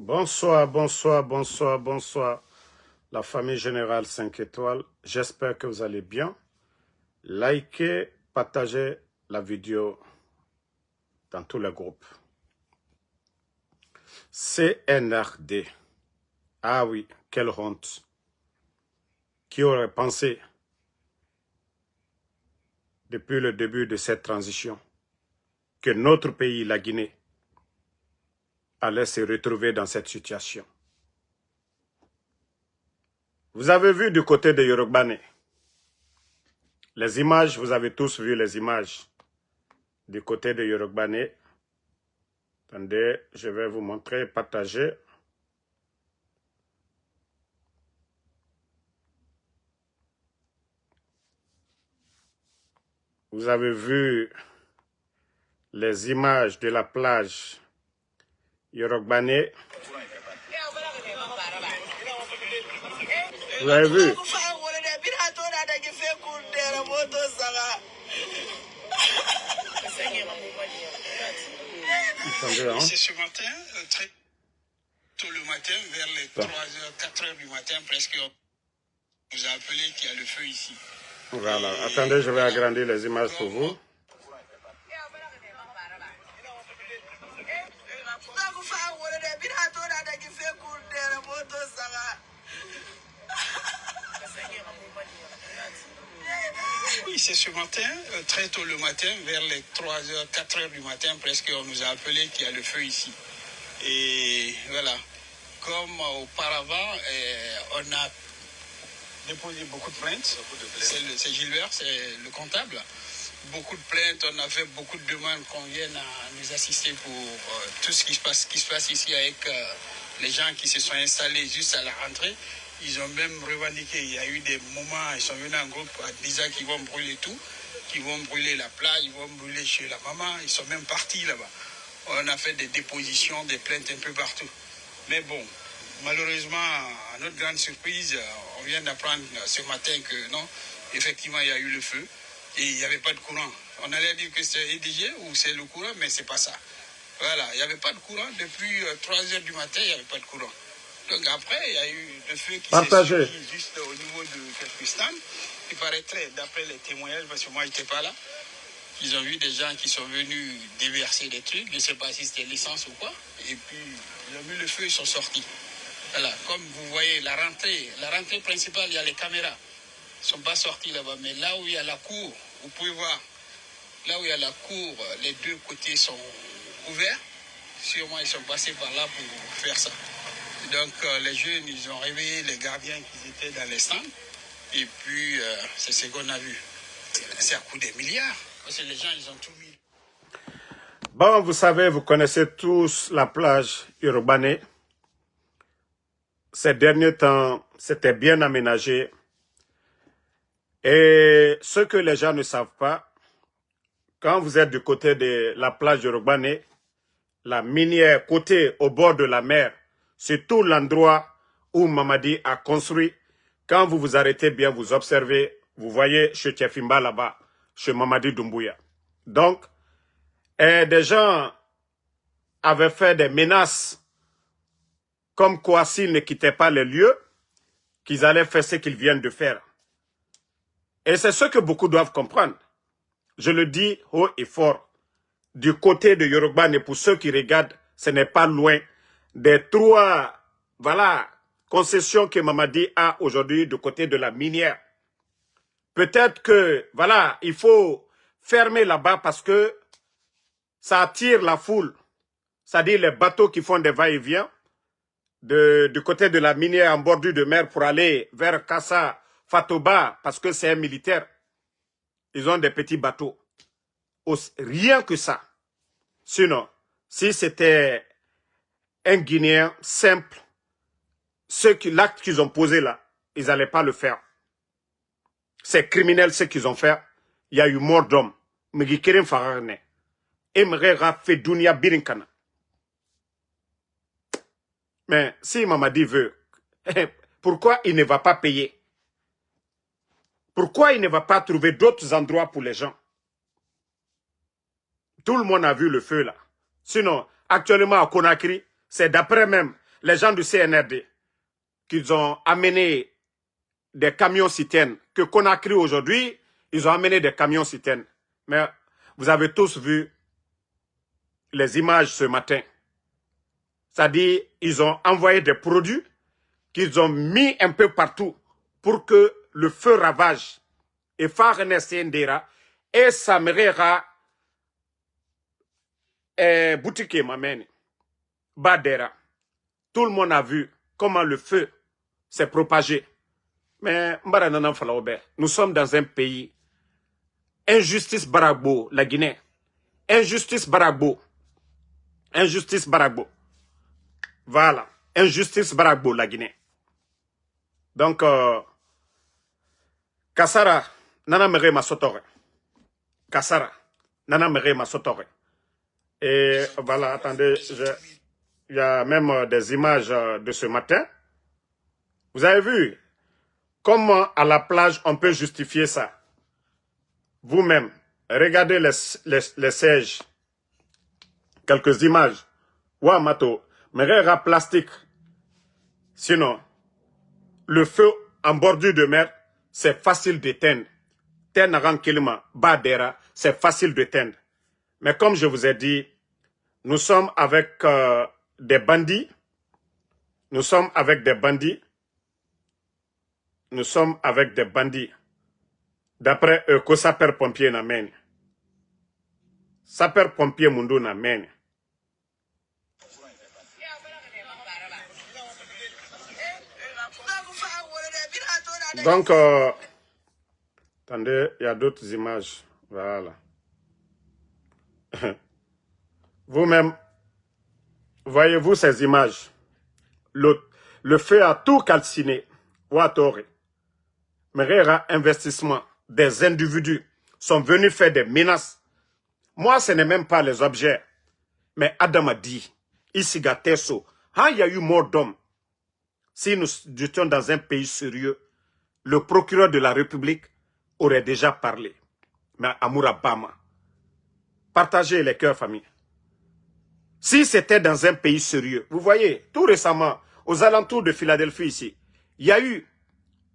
Bonsoir, bonsoir, bonsoir, bonsoir. La famille générale 5 étoiles. J'espère que vous allez bien. Likez, partagez la vidéo dans tous les groupes. CNRD. Ah oui, quelle honte. Qui aurait pensé, depuis le début de cette transition, que notre pays, la Guinée, allait se retrouver dans cette situation. Vous avez vu du côté de Yorubane, les images, vous avez tous vu les images du côté de Yorubane. Attendez, je vais vous montrer, partager. Vous avez vu les images de la plage Yorubane. Vous avez vu? C'est ce matin, très tôt le matin, vers les 3h, 4h du matin, presque, on vous a appelé qu'il y a le feu ici. Voilà, attendez, je vais agrandir les images pour vous. Oui, c'est ce matin, très tôt le matin, vers les 3h, 4h du matin, presque, on nous a appelé qu'il y a le feu ici. Et voilà, comme auparavant, on a déposé beaucoup de plaintes. C'est Gilbert, c'est le comptable. Beaucoup de plaintes, on a fait beaucoup de demandes qu'on vienne à nous assister pour tout ce qui se passe ici avec les gens qui se sont installés juste à la rentrée. Ils ont même revendiqué, il y a eu des moments, ils sont venus en groupe en disant qu'ils vont brûler tout, qu'ils vont brûler la plage, ils vont brûler chez la maman, ils sont même partis là-bas. On a fait des dépositions, des plaintes un peu partout. Mais bon, malheureusement, à notre grande surprise, on vient d'apprendre ce matin que non, effectivement, il y a eu le feu et il n'y avait pas de courant. On allait dire que c'est EDG ou c'est le courant, mais c'est pas ça. Voilà, il n'y avait pas de courant. Depuis 3h du matin, il n'y avait pas de courant. Donc après, il y a eu le feu qui s'est suivi juste au niveau de quelques stands. Il paraîtrait, d'après les témoignages, parce que moi, je n'étais pas là, ils ont vu des gens qui sont venus déverser des trucs. Je ne sais pas si c'était l'essence ou quoi. Et puis, ils ont vu le feu, ils sont sortis. Voilà, comme vous voyez, la rentrée principale, il y a les caméras. Ils ne sont pas sortis là-bas. Mais là où il y a la cour, vous pouvez voir, là où il y a la cour, les deux côtés sont ouverts. Sûrement, ils sont passés par là pour faire ça. Donc, les jeunes, ils ont réveillé les gardiens qui étaient dans les stands. Et puis, c'est ce qu'on a vu. C'est à coup des milliards. Parce que les gens, ils ont tout mis. Bon, vous savez, vous connaissez tous la plage Yorubane. Ces derniers temps, c'était bien aménagé. Et ce que les gens ne savent pas, quand vous êtes du côté de la plage Yorubane, la minière côté au bord de la mer, c'est tout l'endroit où Mamadi a construit. Quand vous vous arrêtez bien, vous observez, vous voyez chez Tchefimba là-bas, chez Mamadi Doumbouya. Donc, des gens avaient fait des menaces comme quoi s'ils ne quittaient pas les lieux, qu'ils allaient faire ce qu'ils viennent de faire. Et c'est ce que beaucoup doivent comprendre. Je le dis haut et fort. Du côté de Yorubane, et pour ceux qui regardent, ce n'est pas loin des trois, voilà, concessions que Mamadi a aujourd'hui du côté de la minière. Peut-être que, voilà, il faut fermer là-bas parce que ça attire la foule. C'est-à-dire les bateaux qui font des va-et-vient du côté de la minière en bordure de mer pour aller vers Kassa, Fatoba, parce que c'est un militaire. Ils ont des petits bateaux. Rien que ça. Sinon, si c'était un Guinéen simple, l'acte qu'ils ont posé là, ils n'allaient pas le faire. C'est criminel ce qu'ils ont fait. Il y a eu mort d'homme. Mais si Mamadi veut, pourquoi il ne va pas payer? Pourquoi il ne va pas trouver d'autres endroits pour les gens? Tout le monde a vu le feu là. Sinon, actuellement à Conakry, c'est d'après même les gens du CNRD, qu'ils ont amené des camions-citernes, que Conakry aujourd'hui, ils ont amené des camions-citernes. Mais vous avez tous vu les images ce matin. C'est-à-dire, ils ont envoyé des produits qu'ils ont mis un peu partout pour que le feu ravage. Et Farne Sendera et Samrera et Boutique Mamene, Badera. Tout le monde a vu comment le feu s'est propagé. Mais nous sommes dans un pays. Injustice Baragbo, la Guinée. Injustice Baragbo. Injustice Baragbo. Voilà. Injustice Baragbo, la Guinée. Donc, Kassara, Nana Mere Masotore. Kassara, Nana Mere Masotore. Et voilà, attendez, il y a même des images de ce matin. Vous avez vu comment à la plage on peut justifier ça? Vous-même, regardez les sièges. Quelques images. Wamato, Merera plastique. Sinon, le feu en bordure de mer, c'est facile d'éteindre. Tenaran Kilima, Badera, c'est facile d'éteindre. Mais comme je vous ai dit, nous sommes avec des bandits. Nous sommes avec des bandits. Nous sommes avec des bandits. D'après eux, que sapeur-pompier n'amène. Sapeur-pompier Mundo n'amène. Donc, attendez, il y a d'autres images. Voilà. Vous-même, voyez-vous ces images? Le feu a tout calciné. Ouattore. Merera investissement. Des individus sont venus faire des menaces. Moi, ce n'est même pas les objets. Mais Adam a dit, ici, Gatesso, il y a eu mort d'hommes. Si nous étions dans un pays sérieux, le procureur de la République aurait déjà parlé. Mais Amoura Bama, partagez les cœurs, famille. Si c'était dans un pays sérieux, vous voyez, tout récemment, aux alentours de Philadelphie ici, il y a eu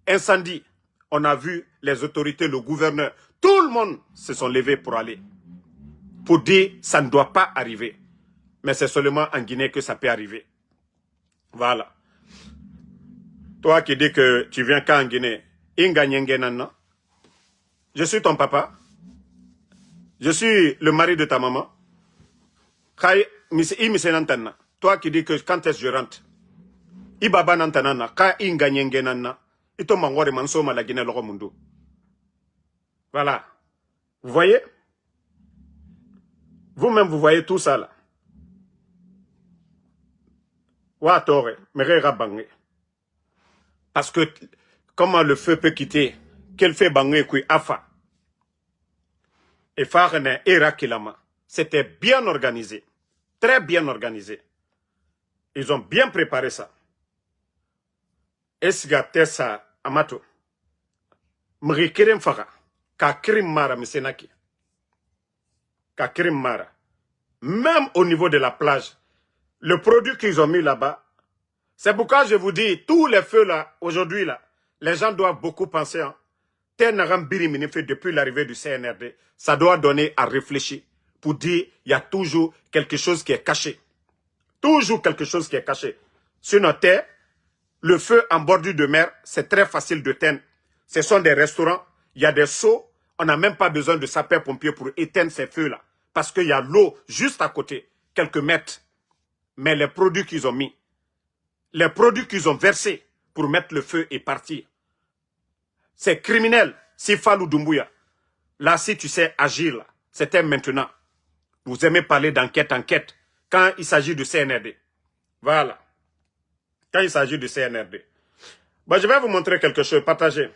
incendie. On a vu les autorités, le gouverneur, tout le monde se sont levés pour aller. Pour dire, ça ne doit pas arriver. Mais c'est seulement en Guinée que ça peut arriver. Voilà. Toi qui dis que tu viens qu'en Guinée, je suis ton papa. Je suis le mari de ta maman. Toi qui dis que quand est-ce que je rentre, Ibaba Nantanana, Ka Inganyengenana, Ito Mangwari Mansoma la Guinée Loro Mundo. Voilà. Vous voyez? Vous-même, vous voyez tout ça là. Ouattore, Merera Bangé. Parce que, comment le feu peut quitter? Quel fait Bangé kui Afa? Et Farne Era Kilama. C'était bien organisé. Très bien organisé. Ils ont bien préparé ça. Esga Tessa Amato. Mrikirim Fara. Ka Krim Mara Misenaki. Ka Krim Mara. Même au niveau de la plage, le produit qu'ils ont mis là-bas, c'est pourquoi je vous dis, tous les feux là, aujourd'hui là, les gens doivent beaucoup penser. Depuis l'arrivée du CNRD, ça doit donner à réfléchir pour dire il y a toujours quelque chose qui est caché. Toujours quelque chose qui est caché. Sur notre terre, le feu en bordure de mer, c'est très facile de teindre. Ce sont des restaurants, il y a des seaux, on n'a même pas besoin de sapeurs-pompiers pour éteindre ces feux-là. Parce qu'il y a l'eau juste à côté, quelques mètres. Mais les produits qu'ils ont mis, les produits qu'ils ont versés pour mettre le feu et partir, c'est criminel. Si Fallou Doumbouya, là, si tu sais agir, c'était maintenant. Vous aimez parler d'enquête, quand il s'agit de CNRD. Voilà. Quand il s'agit de CNRD. Bon, je vais vous montrer quelque chose, partagez.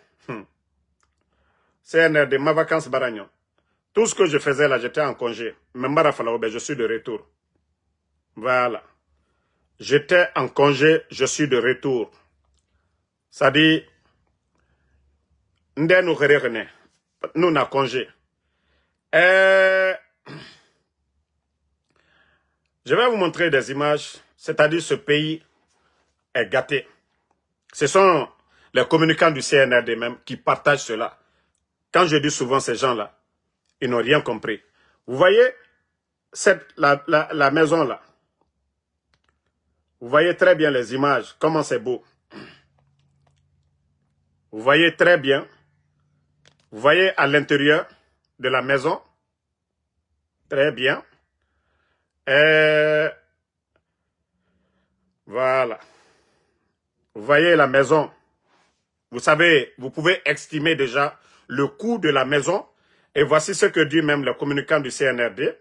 CNRD, ma vacance Baragnon. Tout ce que je faisais là, j'étais en congé. Membara Falaoube, je suis de retour. Voilà. J'étais en congé, je suis de retour. Ça dit, nous avons congé. Je vais vous montrer des images, c'est-à-dire ce pays. est gâté. Ce sont les communicants du CNRD même qui partagent cela. Quand je dis souvent ces gens-là, ils n'ont rien compris. Vous voyez la maison là. Vous voyez très bien les images, comment c'est beau. Vous voyez très bien. Vous voyez à l'intérieur de la maison. Très bien. Et voilà. Vous voyez la maison. Vous savez, vous pouvez estimer déjà le coût de la maison. Et voici ce que dit même le communicant du CNRD.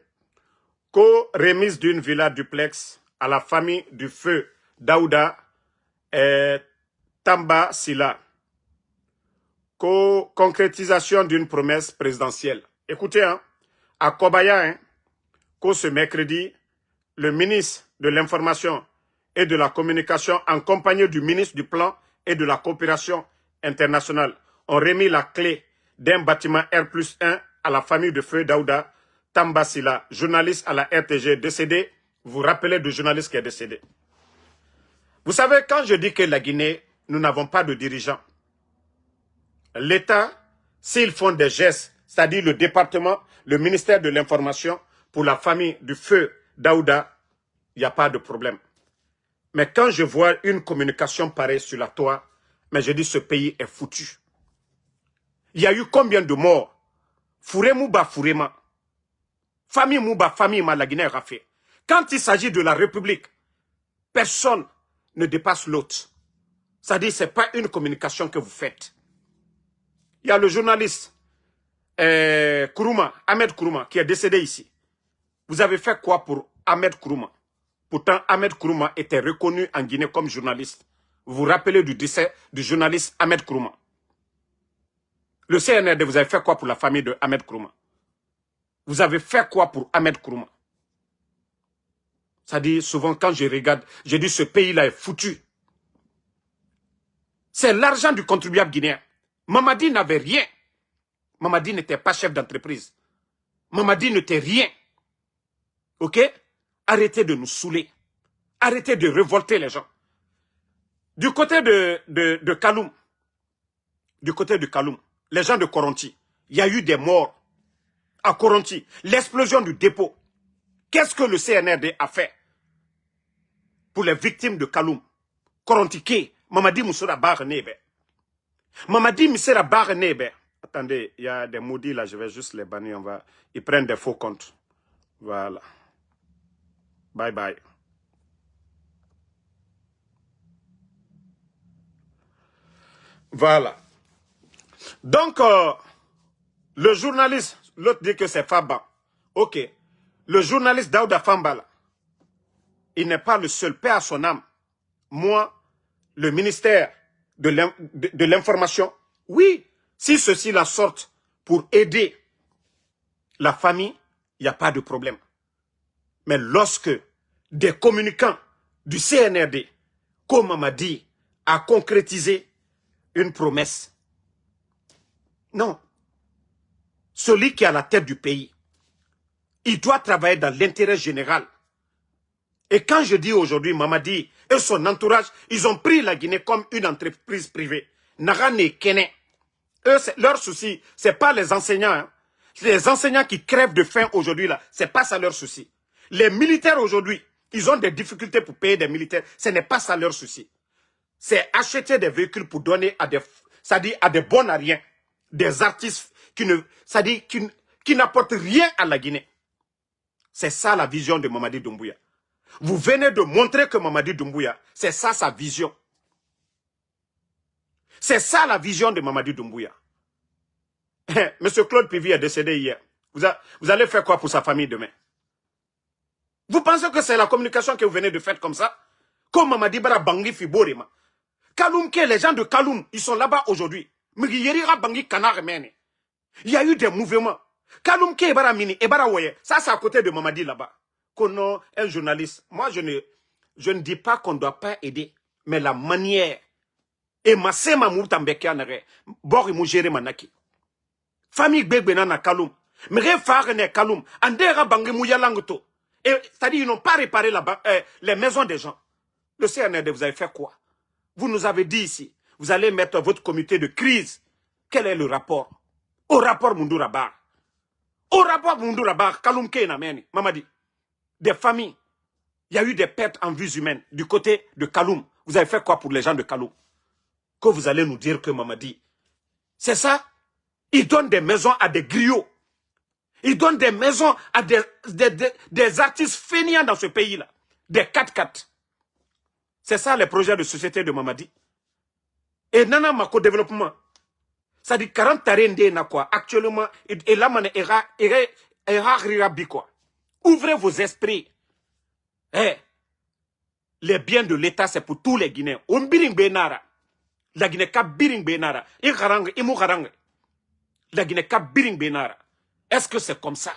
Co-remise d'une villa duplex à la famille du feu Daouda et Tamba Sila. Co-concrétisation d'une promesse présidentielle. Écoutez, hein, à Kobaya, hein, ce mercredi, le ministre de l'Information et de la Communication, en compagnie du ministre du Plan et de la Coopération internationale, ont remis la clé d'un bâtiment R+1 à la famille de feu Daouda Tambasila, journaliste à la RTG décédé. Vous vous rappelez du journaliste qui est décédé. Vous savez, quand je dis que la Guinée, nous n'avons pas de dirigeants, l'État, s'ils font des gestes, c'est-à-dire le département, le ministère de l'Information, pour la famille du feu Daouda, il n'y a pas de problème. Mais quand je vois une communication pareille sur la toile, mais je dis ce pays est foutu. Il y a eu combien de morts? Fouré Mouba, Fourema. Famille Mouba, famille Ma, la Guinée a fait. Quand il s'agit de la République, personne ne dépasse l'autre. C'est-à-dire, ce n'est pas une communication que vous faites. Il y a le journaliste Kourouma, Ahmed Kourouma, qui est décédé ici. Vous avez fait quoi pour Ahmed Kourouma? Pourtant, Ahmed Kourouma était reconnu en Guinée comme journaliste. Vous vous rappelez du décès du journaliste Ahmed Kourouma? Le CNRD, vous avez fait quoi pour la famille de Ahmed Kourouma? Vous avez fait quoi pour Ahmed Kourouma? C'est-à-dire, souvent quand je regarde, je dis ce pays-là est foutu. C'est l'argent du contribuable guinéen. Mamadi n'avait rien. Mamadi n'était pas chef d'entreprise. Mamadi n'était rien. Ok? Arrêtez de nous saouler. Arrêtez de révolter les gens. Du côté de Kaloum, les gens de Koronti, il y a eu des morts à Koronti. L'explosion du dépôt. Qu'est-ce que le CNRD a fait pour les victimes de Kaloum? Koronti Ké, Mamadi Moussora Barnebe. Mamadi Moussora Barnebe. Attendez, il y a des maudits là, je vais juste les bannir. Ils prennent des faux comptes. Voilà. Bye bye. Voilà. Donc, le journaliste, l'autre dit que c'est Faba. Ok. Le journaliste Daouda Fambala, il n'est pas le seul, paix à son âme. Moi, le ministère de l'Information, oui, si ceux-ci la sortent pour aider la famille, il n'y a pas de problème. Mais lorsque des communicants du CNRD, comme on m'a dit, a concrétisé une promesse, non. Celui qui est à la tête du pays, il doit travailler dans l'intérêt général. Et quand je dis aujourd'hui, Mamadi et son entourage, ils ont pris la Guinée comme une entreprise privée. Narane Kene. Eux, leur souci, ce n'est pas les enseignants. Hein. Les enseignants qui crèvent de faim aujourd'hui, là, ce n'est pas ça leur souci. Les militaires aujourd'hui, ils ont des difficultés pour payer des militaires. Ce n'est pas ça leur souci. C'est acheter des véhicules pour donner à des, c'est-à-dire à des bons à rien, des artistes qui n'apportent rien à la Guinée. C'est ça la vision de Mamadi Doumbouya. Vous venez de montrer que Mamadi Doumbouya, c'est ça sa vision. C'est ça la vision de Mamadi Doumbouya. Monsieur Claude Pivi est décédé hier. Vous allez faire quoi pour sa famille demain? Vous pensez que c'est la communication que vous venez de faire comme ça? Comme Mamadi Bara Bangui Fiborima. Kaloum, les gens de Kaloum, ils sont là-bas aujourd'hui. Il y a eu des mouvements. Kaloum Ke Bara Mini et Bara Woye, ça c'est à côté de Mamadi là-bas. Kono, un journaliste. Moi, je ne dis pas qu'on ne doit pas aider, mais la manière. Et ma sema moutambeke nare, bori moujere manaki. Famille Begbena na Kaloum. Mre fare ne Kaloum. Andera bangi mouyalangoto. Et c'est-à-dire, ils n'ont pas réparé les maisons des gens. Le CNRD, vous avez fait quoi? Vous nous avez dit ici, vous allez mettre votre comité de crise. Quel est le rapport? Au rapport Mundura Bar. Au rapport Mundura Bar, Kaloum Kenameni, Mamadi, des familles. Il y a eu des pertes en vies humaines du côté de Kaloum. Vous avez fait quoi pour les gens de Kaloum? Que vous allez nous dire que Mamadi, c'est ça? Ils donnent des maisons à des griots. Ils donnent des maisons à des artistes fainéants dans ce pays-là. Des 4x4. C'est ça les projets de société de Mamadi. Et Nana Mako Développement. Ça dit 40 tarendés na quoi. Actuellement, et là, quoi. Ouvrez vos esprits. Eh, les biens de l'État, c'est pour tous les Guinéens. La Guinée ka biring benara. La Guinée ka biring benara. Est-ce que c'est comme ça?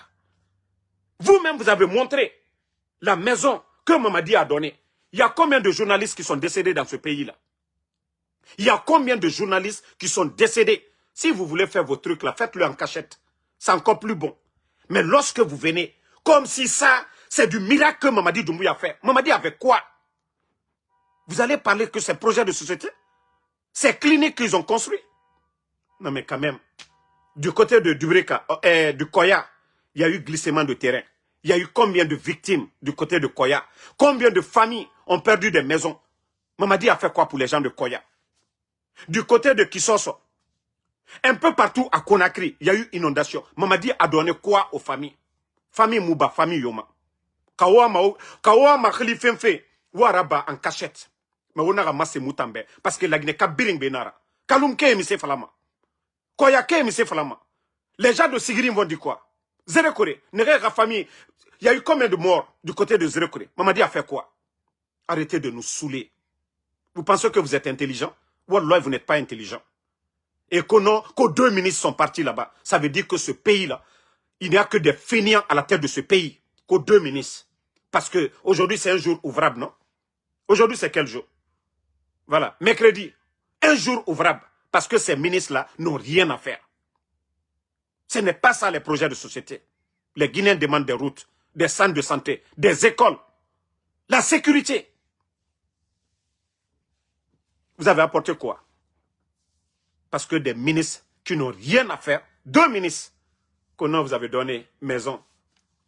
Vous-même, vous avez montré la maison que Mamadi a donnée. Il y a combien de journalistes qui sont décédés dans ce pays-là? Il y a combien de journalistes qui sont décédés? Si vous voulez faire vos trucs là, faites-le en cachette. C'est encore plus bon. Mais lorsque vous venez, comme si ça, c'est du miracle que Mamadi Doumbouya a fait. Mamadi avait quoi? Vous allez parler que ces projets de société? Ces cliniques qu'ils ont construits? Non mais quand même, du côté de Dubreka, du Koya, il y a eu glissement de terrain. Il y a eu combien de victimes du côté de Koya? Combien de familles ont perdu des maisons? Mamadi a fait quoi pour les gens de Koya? Du côté de Kisoso, un peu partout à Conakry, il y a eu inondation. Mamadi a donné quoi aux familles? Famille Mouba, famille Yoma. Kawama Khalifenfe, Waraba en cachette. Mais on a ramassé Moutambe. Parce que la Guinée ka biring benara. Kaloum ke emise falama. Koya ke emise falama. Les gens de Sigirim vont dire quoi? Zérekore, Nerega famille. Il y a eu combien de morts du côté de Zérekore? Mamadi a fait quoi? Arrêtez de nous saouler. Vous pensez que vous êtes intelligent? Wallah, vous n'êtes pas intelligent. Et que 2 ministres sont partis là-bas. Ça veut dire que ce pays-là, il n'y a que des fainéants à la tête de ce pays. Que 2 ministres. Parce que aujourd'hui c'est un jour ouvrable, non? Aujourd'hui c'est quel jour? Voilà, mercredi. Un jour ouvrable. Parce que ces ministres-là n'ont rien à faire. Ce n'est pas ça les projets de société. Les Guinéens demandent des routes, des centres de santé, des écoles, la sécurité. Vous avez apporté quoi? Parce que des ministres qui n'ont rien à faire, 2 ministres, que non, vous avez donné maison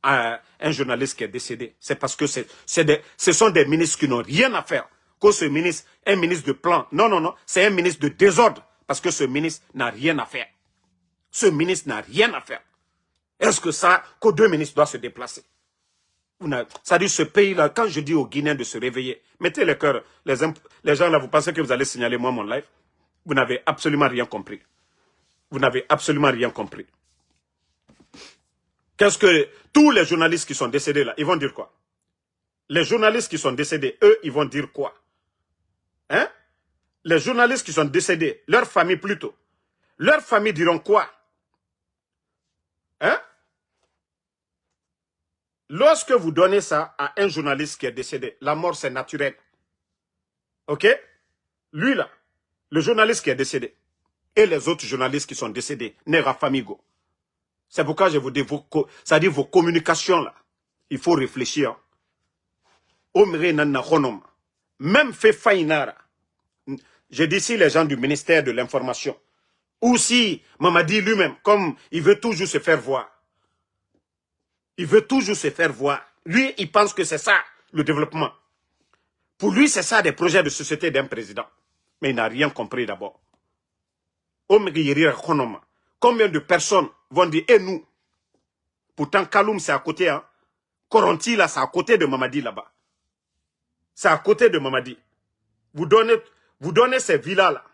à un journaliste qui est décédé. C'est parce que ce sont des ministres qui n'ont rien à faire. Que ce ministre, un ministre de plan. Non, non, non, c'est un ministre de désordre. Parce que ce ministre n'a rien à faire. Ce ministre n'a rien à faire. Est-ce que ça, que 2 ministres doivent se déplacer? Ça dit ce pays-là, quand je dis aux Guinéens de se réveiller, mettez le cœur, les gens là, vous pensez que vous allez signaler moi mon live? Vous n'avez absolument rien compris. Vous n'avez absolument rien compris. Qu'est-ce que tous les journalistes qui sont décédés là, ils vont dire quoi? Les journalistes qui sont décédés, eux, ils vont dire quoi? Hein? Les journalistes qui sont décédés, leur famille plutôt, leurs familles diront quoi? Hein? Lorsque vous donnez ça à un journaliste qui est décédé, la mort c'est naturel. Ok? Lui là, le journaliste qui est décédé, et les autres journalistes qui sont décédés, Nera Famigo. C'est pourquoi je vous dis, ça dit vos communications là, il faut réfléchir. Même fait Fainara. Je dis ici les gens du ministère de l'information. Ou si Mamadi lui-même, comme il veut toujours se faire voir. Il veut toujours se faire voir. Lui, il pense que c'est ça, le développement. Pour lui, c'est ça des projets de société d'un président. Mais il n'a rien compris d'abord. Combien de personnes vont dire, et nous? Pourtant, Kaloum, c'est à côté. Hein? Koronti, là, c'est à côté de Mamadi, là-bas. C'est à côté de Mamadi. Vous donnez ces villas-là.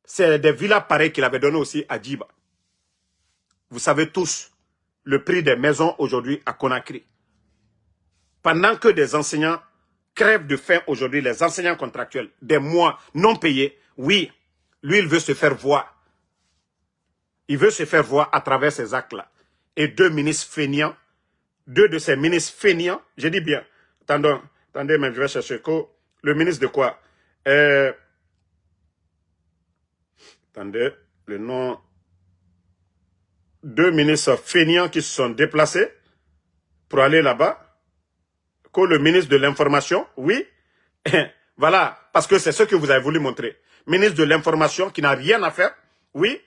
C'est des villas pareilles qu'il avait donné aussi à Djiba. Vous savez tous le prix des maisons aujourd'hui à Conakry. Pendant que des enseignants crèvent de faim aujourd'hui, les enseignants contractuels, des mois non payés, oui, lui, il veut se faire voir. Il veut se faire voir à travers ces actes-là. Et 2 ministres fainéants, 2 de ces ministres fainéants, je dis bien, attendez, mais je vais chercher le ministre de quoi? Attendez, le nom. 2 ministres fainéants qui se sont déplacés pour aller là-bas. Que le ministre de l'information, oui, Voilà, parce que c'est ce que vous avez voulu montrer. Ministre de l'information qui n'a rien à faire, oui.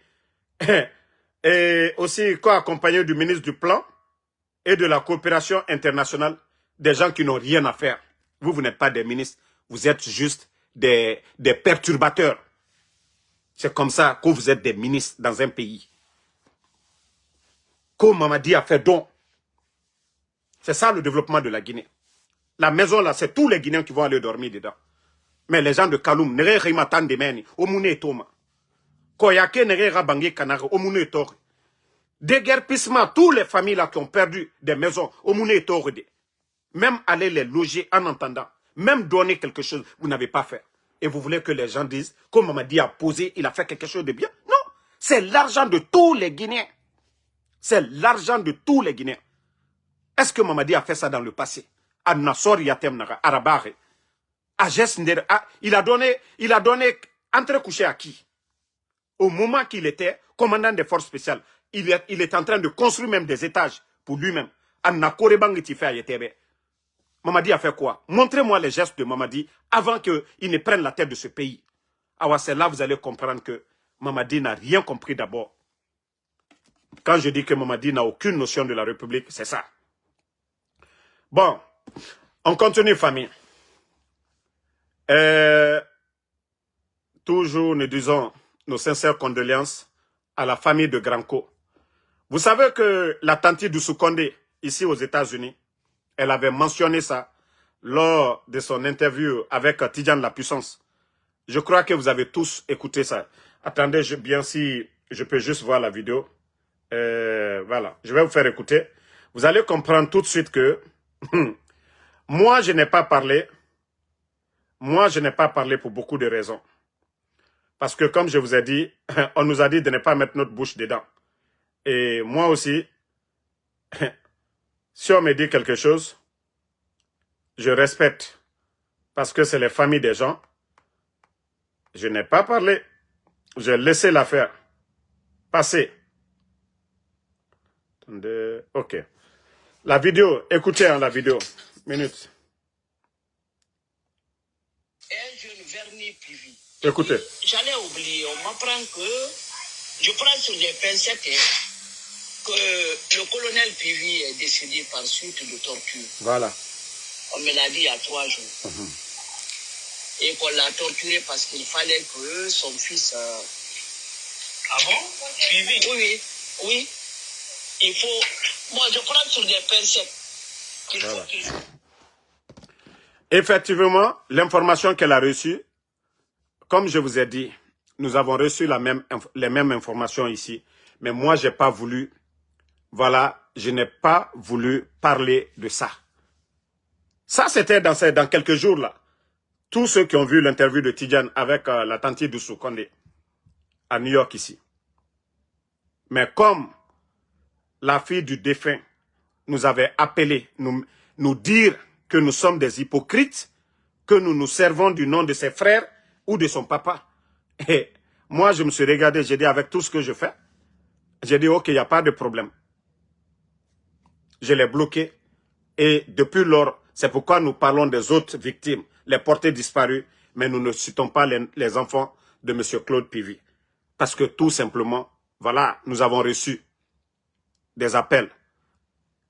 Et aussi co-accompagné du ministre du plan et de la coopération internationale, des gens qui n'ont rien à faire. Vous, vous n'êtes pas des ministres, vous êtes juste des perturbateurs. C'est comme ça que vous êtes des ministres dans un pays. Comme Mamadi a fait don. C'est ça le développement de la Guinée. La maison là, c'est tous les Guinéens qui vont aller dormir dedans. Mais les gens de Kaloum, nere rima tandemeni, omune toma. Koyake nere rabangi kanare, omune tore. Déguerpissement, toutes les familles là qui ont perdu des maisons, omune tore. Même aller les loger en entendant, même donner quelque chose, vous n'avez pas fait. Et vous voulez que les gens disent, comme Mamadi a posé, il a fait quelque chose de bien. Non, c'est l'argent de tous les Guinéens. C'est l'argent de tous les Guinéens. Est-ce que Mamadi a fait ça dans le passé? À Nassor Yatem Nara, Arabare. Il a donné entrecouché à qui? Au moment qu'il était commandant des forces spéciales, il est en train de construire même des étages pour lui-même. Mamadi a fait quoi? Montrez-moi les gestes de Mamadi avant qu'il ne prenne la tête de ce pays. Alors c'est là que vous allez comprendre que Mamadi n'a rien compris d'abord. Quand je dis que Mamadi n'a aucune notion de la République, c'est ça. Bon, on continue, famille. Toujours nous disons nos sincères condoléances à la famille de Granco. Vous savez que la tante de Soukonde, ici aux États-Unis, elle avait mentionné ça lors de son interview avec Tidjane La Puissance. Je crois que vous avez tous écouté ça. Attendez bien si je peux juste voir la vidéo. Voilà, je vais vous faire écouter. Vous allez comprendre tout de suite que moi, je n'ai pas parlé. Moi, je n'ai pas parlé pour beaucoup de raisons. Parce que comme je vous ai dit, on nous a dit de ne pas mettre notre bouche dedans. Et moi aussi, si on me dit quelque chose, je respecte. Parce que c'est les familles des gens. Je n'ai pas parlé. J'ai laissé l'affaire passer. Attendez, ok. La vidéo, écoutez la vidéo. Minute. Un jeune vernis Pivi. Écoutez. J'allais oublier, on m'apprend que je prends sur des pincettes que le colonel Pivi est décédé par suite de torture. Voilà. On me l'a dit il y a 3 jours. Et qu'on l'a torturé parce qu'il fallait que son fils... Ah bon? Pivi? Oui, oui. Il faut... Moi, je prends sur des pincettes. Voilà. Effectivement, l'information qu'elle a reçue, comme je vous ai dit, nous avons reçu les mêmes informations ici. Mais moi, je n'ai pas voulu, voilà, je n'ai pas voulu parler de ça. Ça, c'était dans quelques jours là. Tous ceux qui ont vu l'interview de Tidjane avec la tante de Soukonde à New York ici. Mais comme la fille du défunt nous avait appelé, nous dire que nous sommes des hypocrites, que nous nous servons du nom de ses frères ou de son papa. Et moi, je me suis regardé, j'ai dit avec tout ce que je fais, j'ai dit ok, il n'y a pas de problème. Je l'ai bloqué et depuis lors, c'est pourquoi nous parlons des autres victimes, les portés disparus, mais nous ne citons pas les enfants de M. Claude Pivi. Parce que tout simplement, voilà, nous avons reçu des appels.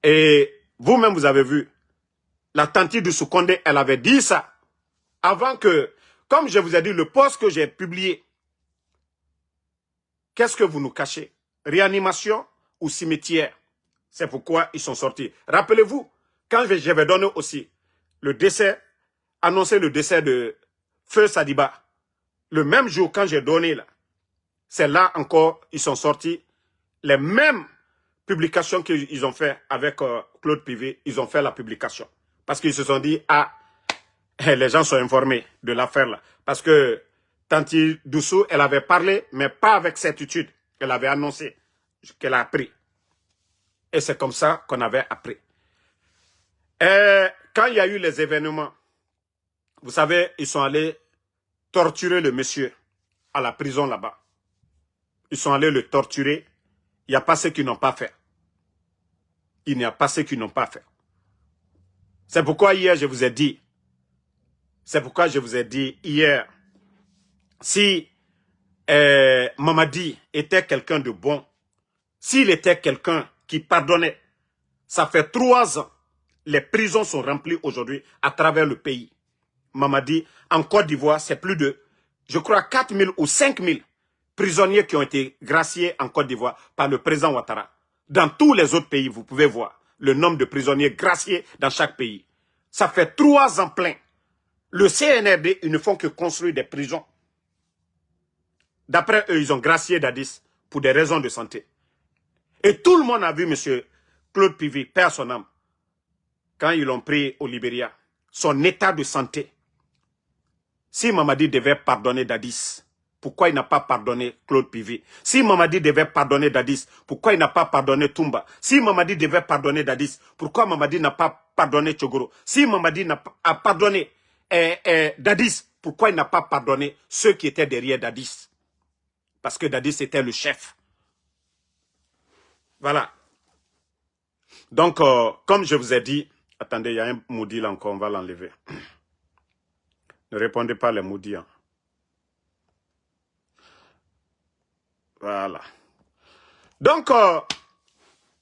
Et vous-même, vous avez vu, la tante de Soukonde, elle avait dit ça avant que, comme je vous ai dit, le post que j'ai publié, qu'est-ce que vous nous cachez? Réanimation ou cimetière? C'est pourquoi ils sont sortis. Rappelez-vous, quand j'avais donné aussi le décès, annoncé le décès de Feu Sadiba, le même jour quand j'ai donné là, c'est là encore, ils sont sortis, les mêmes publications qu'ils ont fait avec Claude Pivi, ils ont fait la publication. Parce qu'ils se sont dit, ah, les gens sont informés de l'affaire là. Parce que Tanti Doussou, elle avait parlé, mais pas avec certitude. Elle avait annoncé qu'elle a appris. Et c'est comme ça qu'on avait appris. Et quand il y a eu les événements, vous savez, ils sont allés torturer le monsieur à la prison là-bas. Ils sont allés le torturer. Il n'y a pas ceux qui n'ont pas fait. Il n'y a pas ceux qui n'ont pas fait. C'est pourquoi hier, je vous ai dit, C'est pourquoi je vous ai dit hier, si Mamadi était quelqu'un de bon, s'il était quelqu'un qui pardonnait, ça fait 3 ans, les prisons sont remplies aujourd'hui à travers le pays. Mamadi, en Côte d'Ivoire, c'est plus de, je crois, 4 000 ou 5 000 prisonniers qui ont été graciés en Côte d'Ivoire par le président Ouattara. Dans tous les autres pays, vous pouvez voir le nombre de prisonniers graciés dans chaque pays. Ça fait 3 ans plein. Le CNRD, ils ne font que construire des prisons. D'après eux, ils ont gracié Dadis pour des raisons de santé. Et tout le monde a vu M. Claude Pivy, père son âme, quand ils l'ont pris au Libéria, son état de santé. Si Mamadi devait pardonner Dadis, pourquoi il n'a pas pardonné Claude Pivy? Si Mamadi devait pardonner Dadis, pourquoi il n'a pas pardonné Toumba? Si Mamadi devait pardonner Dadis, pourquoi Mamadi n'a pas pardonné Tchogoro? Si Mamadi a pardonné Dadis, pourquoi il n'a pas pardonné ceux qui étaient derrière Dadis? Parce que Dadis était le chef. Voilà. Donc, comme je vous ai dit, attendez, il y a un maudit là encore, on va l'enlever. Ne répondez pas les maudits. Hein. Voilà. Donc,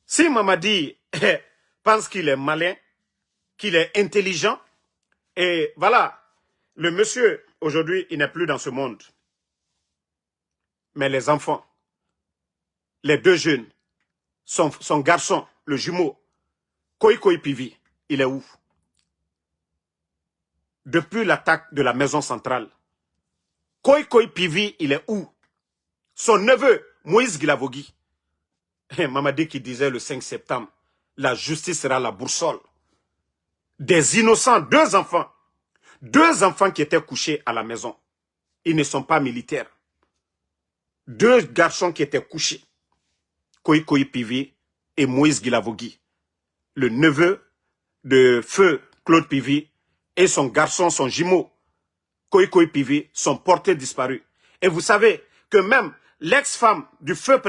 si Mamadi pense qu'il est malin, qu'il est intelligent, et voilà, le monsieur, aujourd'hui, il n'est plus dans ce monde. Mais les enfants, les 2 jeunes, son garçon, le jumeau, Koikoi Pivy, il est où? Depuis l'attaque de la maison centrale, Koikoi Pivy, il est où? Son neveu, Moïse Guilavogui, Mamadi qui disait le 5 septembre, la justice sera la boussole. Des innocents, 2 enfants. 2 enfants qui étaient couchés à la maison. Ils ne sont pas militaires. 2 garçons qui étaient couchés. Koikoi Pivy et Moïse Guilavogui. Le neveu de feu Claude Pivy et son garçon, son jumeau, Koikoi Pivy, sont portés disparus. Et vous savez que même l'ex-femme du feu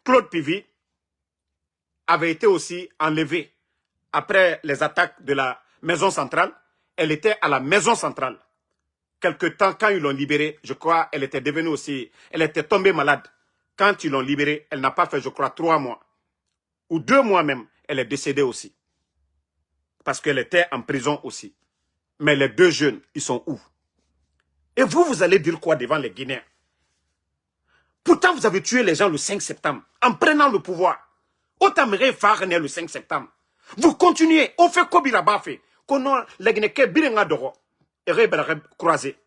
Claude Pivy avait été aussi enlevée après les attaques de la maison centrale. Elle était à la maison centrale. Quelque temps, quand ils l'ont libérée, je crois, elle était devenue aussi, elle était tombée malade. Quand ils l'ont libérée, elle n'a pas fait, je crois, 3 mois. Ou 2 mois même, elle est décédée aussi. Parce qu'elle était en prison aussi. Mais les 2 jeunes, ils sont où? Et vous allez dire quoi devant les Guinéens? Pourtant, vous avez tué les gens le 5 septembre, en prenant le pouvoir. Otamere Farne le 5 septembre. Vous continuez, on fait Kobira Bafé, qu'on a les Guinéens Birenga Doro, et Rebel croisé.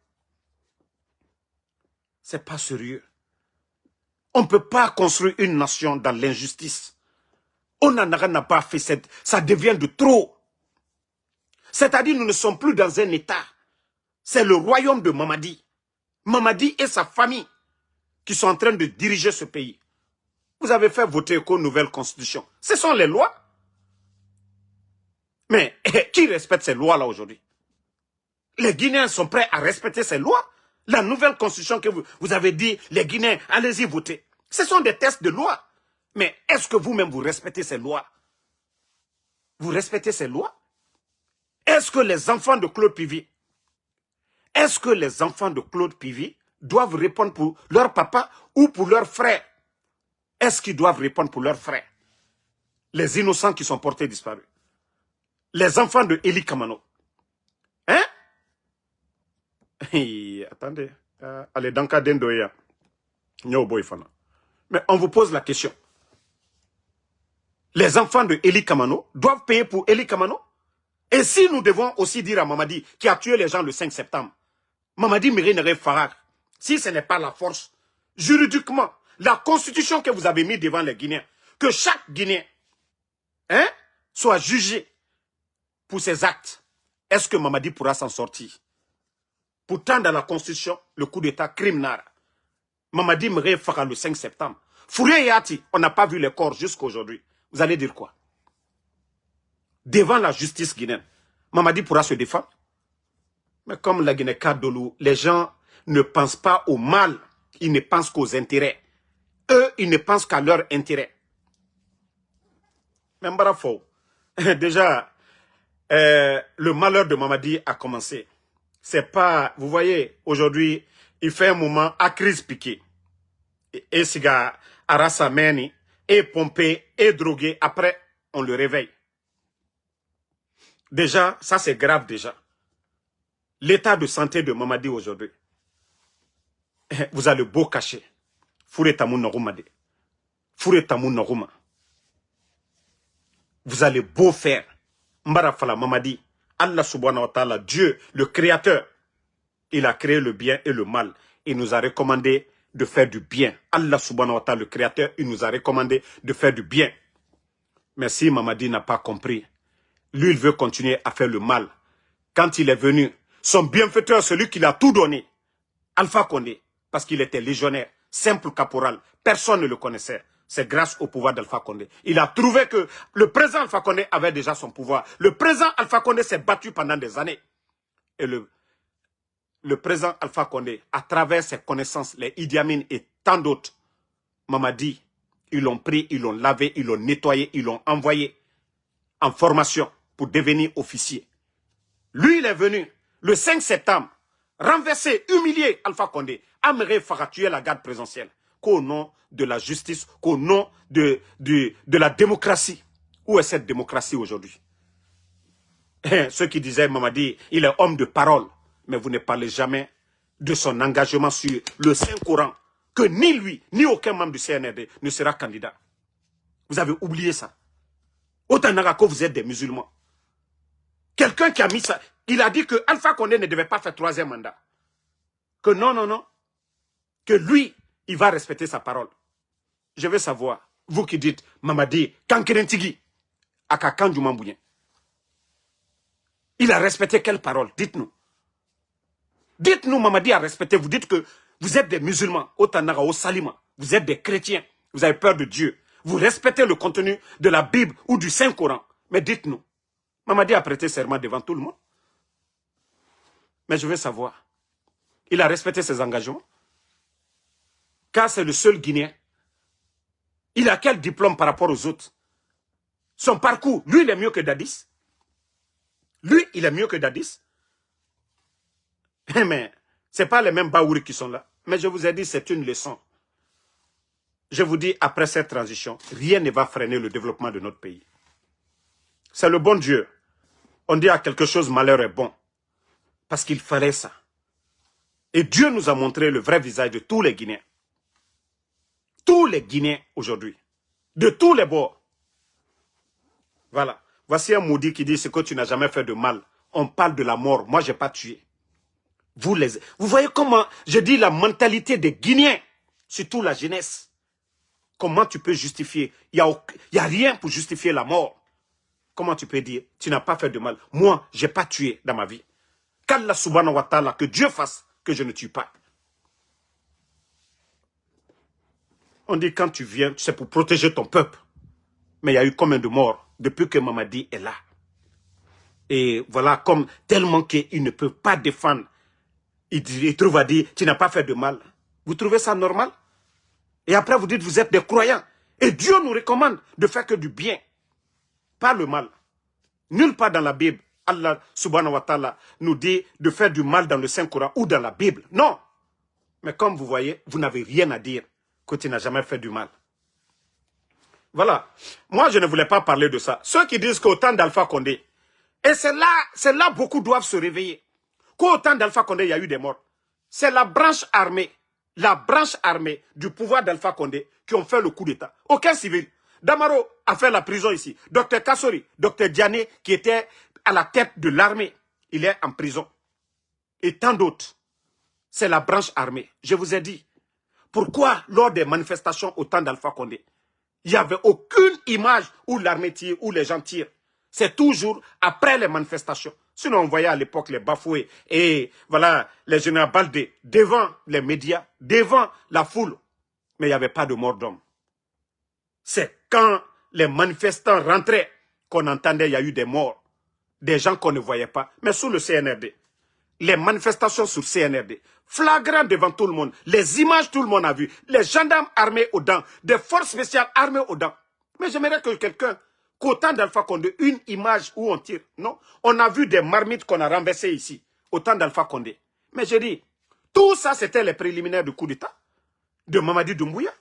C'est pas sérieux. On ne peut pas construire une nation dans l'injustice. On n'en a pas fait, ça devient de trop. C'est-à-dire, nous ne sommes plus dans un État. C'est le royaume de Mamadi. Mamadi et sa famille qui sont en train de diriger ce pays. Vous avez fait voter qu'une nouvelle constitution. Ce sont les lois. Mais qui respecte ces lois-là aujourd'hui? Les Guinéens sont prêts à respecter ces lois? La nouvelle constitution que vous avez dit, les Guinéens, allez-y voter. Ce sont des tests de loi. Mais est-ce que vous-même vous respectez ces lois? Vous respectez ces lois? Est-ce que les enfants de Claude Pivy, doivent répondre pour leur papa ou pour leur frère? Est-ce qu'ils doivent répondre pour leur frère? Les innocents qui sont portés disparus. Les enfants de Eli Kamano. Hein? Attendez. Allez, dans le cas d'Endoya. Mais on vous pose la question. Les enfants de Eli Kamano doivent payer pour Eli Kamano? Et si nous devons aussi dire à Mamadi qui a tué les gens le 5 septembre, Mamadi Mérine Farag, si ce n'est pas la force, juridiquement, la constitution que vous avez mise devant les Guinéens, que chaque Guinéen soit jugé pour ses actes, est-ce que Mamadi pourra s'en sortir? Pourtant, dans la constitution, le coup d'état criminel, Mamadi Mérine Farag le 5 septembre. Fourier Yati, on n'a pas vu les corps jusqu'à aujourd'hui. Vous allez dire quoi? Devant la justice guinéenne, Mamadi pourra se défendre. Mais comme la Guinée Kadolou, les gens ne pensent pas au mal, ils ne pensent qu'aux intérêts. Eux, ils ne pensent qu'à leur intérêt. Même Barafo, déjà, le malheur de Mamadi a commencé. C'est pas, vous voyez, aujourd'hui, il fait un moment à crise piquée. Et Siga Arasameni, et pompé, et drogué. Après, on le réveille. Déjà, ça c'est grave déjà. L'état de santé de Mamadi aujourd'hui. Vous allez beau cacher. Fouré Tamou Norumade. Fouré Tamou Noruma. Vous allez beau faire. Mbarafala Mamadi. Allah subhanahu wa ta'ala, Dieu, le créateur. Il a créé le bien et le mal. Il nous a recommandé de faire du bien. Allah subhanahu wa ta'ala, le créateur, il nous a recommandé de faire du bien. Mais si Mamadi n'a pas compris, lui, il veut continuer à faire le mal. Quand il est venu, son bienfaiteur, celui qui l'a tout donné, Alpha Condé, parce qu'il était légionnaire, simple caporal, personne ne le connaissait. C'est grâce au pouvoir d'Alpha Condé. Il a trouvé que le président Alpha Condé avait déjà son pouvoir. Le président Alpha Condé s'est battu pendant des années. Et le président Alpha Condé, à travers ses connaissances, les Idi Amin et tant d'autres, Mamadi, ils l'ont pris, ils l'ont lavé, ils l'ont nettoyé, ils l'ont envoyé en formation pour devenir officier. Lui, il est venu le 5 septembre, renverser, humilier Alpha Condé, Améré Farah tuer la garde présidentielle, qu'au nom de la justice, qu'au nom de la démocratie. Où est cette démocratie aujourd'hui? Ceux qui disaient, Mamadi, il est homme de parole, mais vous ne parlez jamais de son engagement sur le Saint-Coran, que ni lui, ni aucun membre du CNRD ne sera candidat. Vous avez oublié ça. Autant que vous êtes des musulmans. Quelqu'un qui a mis ça, il a dit que Alpha Condé ne devait pas faire 3e mandat. Que non, non, non. Que lui, il va respecter sa parole. Je veux savoir, vous qui dites, Mamadi, Kankerentigi, Akakan Djoumambouyen. Il a respecté quelle parole? Dites-nous. Dites-nous, Mamadi a respecté. Vous dites que vous êtes des musulmans, au Tanara, au Salima. Vous êtes des chrétiens. Vous avez peur de Dieu. Vous respectez le contenu de la Bible ou du Saint-Coran. Mais dites-nous. Mamadi a prêté serment devant tout le monde. Mais je veux savoir. Il a respecté ses engagements. Car c'est le seul Guinéen. Il a quel diplôme par rapport aux autres? Son parcours, lui, il est mieux que Dadis. Lui, il est mieux que Dadis. Mais ce n'est pas les mêmes Baouri qui sont là. Mais je vous ai dit, c'est une leçon. Je vous dis, après cette transition, rien ne va freiner le développement de notre pays. C'est le bon Dieu. On dit à quelque chose, malheur est bon. Parce qu'il fallait ça. Et Dieu nous a montré le vrai visage de tous les Guinéens. Tous les Guinéens aujourd'hui. De tous les bords. Voilà. Voici un maudit qui dit ce que tu n'as jamais fait de mal. On parle de la mort. Moi, je n'ai pas tué. Vous voyez comment, je dis la mentalité des Guinéens, surtout la jeunesse. Comment tu peux justifier? Il n'y a rien pour justifier la mort. Comment tu peux dire, tu n'as pas fait de mal? Moi, je n'ai pas tué dans ma vie. Qu'Allah subhanahu wa ta'ala, que Dieu fasse que je ne tue pas. On dit quand tu viens, c'est pour protéger ton peuple. Mais il y a eu combien de morts depuis que Mamadi est là? Et voilà, comme tellement qu'il ne peut pas défendre. Il trouve à dire, tu n'as pas fait de mal. Vous trouvez ça normal? Et après vous dites, vous êtes des croyants. Et Dieu nous recommande de faire que du bien. Pas le mal. Nulle part dans la Bible, Allah subhanahu wa ta'ala nous dit de faire du mal dans le Saint-Coran ou dans la Bible. Non. Mais comme vous voyez, vous n'avez rien à dire que tu n'as jamais fait du mal. Voilà. Moi, je ne voulais pas parler de ça. Ceux qui disent qu'au temps d'Alpha Condé, et c'est là beaucoup doivent se réveiller. Qu'au temps d'Alpha Condé, il y a eu des morts. C'est la branche armée du pouvoir d'Alpha Condé qui ont fait le coup d'État. Aucun civil. Damaro a fait la prison ici. Docteur Kassori, Docteur Diané, qui était à la tête de l'armée, il est en prison. Et tant d'autres. C'est la branche armée. Je vous ai dit. Pourquoi, lors des manifestations au temps d'Alpha Condé, il n'y avait aucune image où l'armée tire, où les gens tirent. C'est toujours après les manifestations. Sinon, on voyait à l'époque les Bafoués et voilà, les généraux Baldé devant les médias, devant la foule. Mais il n'y avait pas de mort d'homme. C'est quand les manifestants rentraient qu'on entendait qu'il y a eu des morts. Des gens qu'on ne voyait pas. Mais sous le CNRD, les manifestations sur CNRD, flagrant devant tout le monde, les images tout le monde a vu, les gendarmes armés aux dents, des forces spéciales armées aux dents. Mais j'aimerais que quelqu'un qu'au temps d'Alpha Condé, une image où on tire. Non, on a vu des marmites qu'on a renversées ici, au temps d'Alpha Condé. Mais je dis, tout ça, c'était les préliminaires du coup d'État de Mamadi Doumbouya.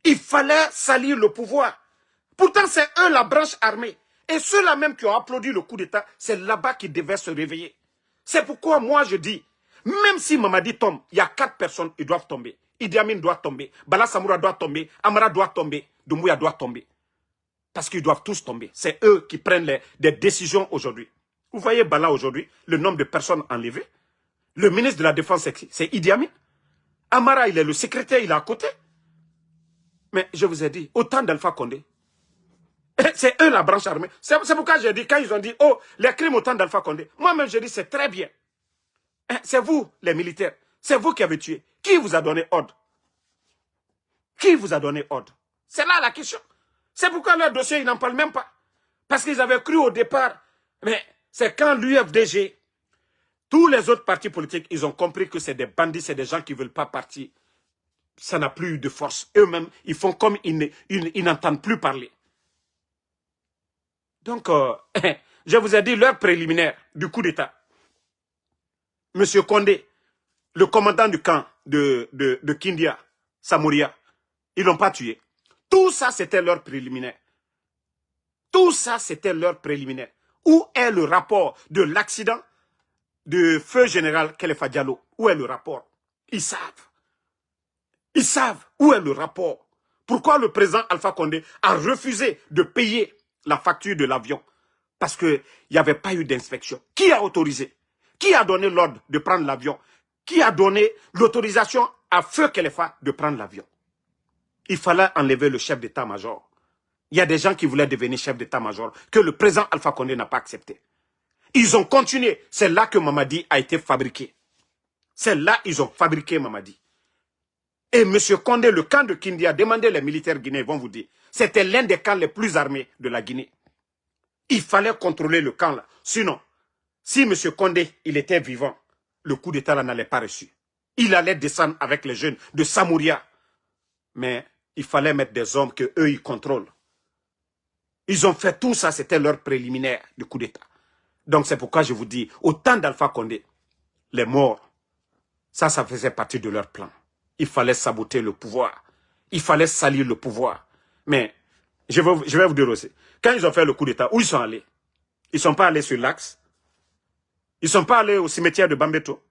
Il fallait salir le pouvoir. Pourtant, c'est eux la branche armée. Et ceux-là même qui ont applaudi le coup d'État, c'est là-bas qu'ils devaient se réveiller. C'est pourquoi moi je dis, même si Mamadi tombe, il y a 4 personnes, ils doivent tomber. Idi Amin doit tomber, Bala Samoura doit tomber, Amara doit tomber, Doumbouya doit tomber. Parce qu'ils doivent tous tomber. C'est eux qui prennent des décisions aujourd'hui. Vous voyez Bala aujourd'hui, le nombre de personnes enlevées. Le ministre de la Défense, c'est Idi Amin. Amara, il est le secrétaire, il est à côté. Mais je vous ai dit, autant d'Alpha Condé, c'est eux la branche armée. C'est pourquoi j'ai dit, quand ils ont dit, oh, les crimes au temps d'Alpha Condé, moi-même je dis, c'est très bien. C'est vous, les militaires. C'est vous qui avez tué. Qui vous a donné ordre? Qui vous a donné ordre? C'est là la question. C'est pourquoi leur dossier, ils n'en parlent même pas. Parce qu'ils avaient cru au départ. Mais c'est quand l'UFDG, tous les autres partis politiques, ils ont compris que c'est des bandits, c'est des gens qui ne veulent pas partir. Ça n'a plus eu de force. Eux-mêmes, ils font comme ils n'entendent plus parler. Donc, je vous ai dit l'heure préliminaire du coup d'État. Monsieur Condé, le commandant du camp de Kindia, Samouria, ils ne l'ont pas tué. Tout ça, c'était leur préliminaire. Tout ça, c'était leur préliminaire. Où est le rapport de l'accident de feu général Khalifa Diallo? Où est le rapport? Ils savent. Ils savent où est le rapport. Pourquoi le président Alpha Condé a refusé de payer la facture de l'avion? Parce qu'il n'y avait pas eu d'inspection. Qui a autorisé? Qui a donné l'ordre de prendre l'avion? Qui a donné l'autorisation à Feu Khalifa de prendre l'avion? Il fallait enlever le chef d'état-major. Il y a des gens qui voulaient devenir chef d'état-major que le président Alpha Condé n'a pas accepté. Ils ont continué. C'est là que Mamadi a été fabriqué. C'est là qu'ils ont fabriqué Mamadi. Et M. Condé, le camp de Kindia, demandez les militaires guinéens, ils vont vous dire, c'était l'un des camps les plus armés de la Guinée. Il fallait contrôler le camp là. Sinon, si M. Condé, il était vivant, le coup d'État là n'allait pas reçu. Il allait descendre avec les jeunes de Samouria. Mais il fallait mettre des hommes que eux ils contrôlent. Ils ont fait tout ça, c'était leur préliminaire du coup d'État. Donc c'est pourquoi je vous dis, au temps d'Alpha Condé, les morts, ça faisait partie de leur plan. Il fallait saboter le pouvoir. Il fallait salir le pouvoir. Mais, je vais vous dire aussi, quand ils ont fait le coup d'État, où ils sont allés? Ils ne sont pas allés sur l'Axe. Ils ne sont pas allés au cimetière de Bambeto.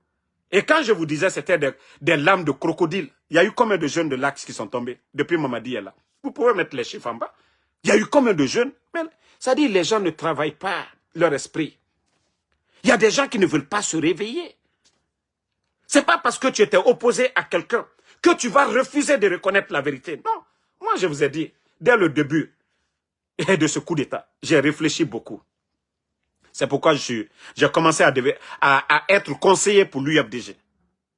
Et quand je vous disais c'était des lames de crocodile, il y a eu combien de jeunes de l'Axe qui sont tombés depuis Mamadi est là? Vous pouvez mettre les chiffres en bas. Il y a eu combien de jeunes? Mais, ça dit les gens ne travaillent pas leur esprit. Il y a des gens qui ne veulent pas se réveiller. Ce n'est pas parce que tu étais opposé à quelqu'un que tu vas refuser de reconnaître la vérité. Non. Moi, je vous ai dit, dès le début de ce coup d'État, j'ai réfléchi beaucoup. C'est pourquoi j'ai commencé à être conseiller pour l'UFDG.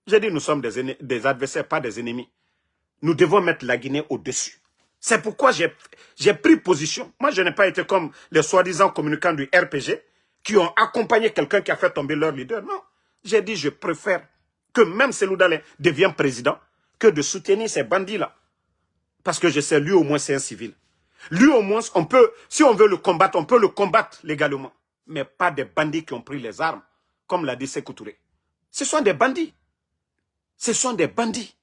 J'ai dit, nous sommes des adversaires, pas des ennemis. Nous devons mettre la Guinée au-dessus. C'est pourquoi j'ai pris position. Moi, je n'ai pas été comme les soi-disant communicants du RPG qui ont accompagné quelqu'un qui a fait tomber leur leader. Non. J'ai dit, je préfère que même Cellou Dalein devienne président que de soutenir ces bandits-là. Parce que je sais, lui au moins, c'est un civil. Lui au moins, on peut, si on veut le combattre, on peut le combattre légalement. Mais pas des bandits qui ont pris les armes, comme l'a dit Sékou Touré. Ce sont des bandits. Ce sont des bandits.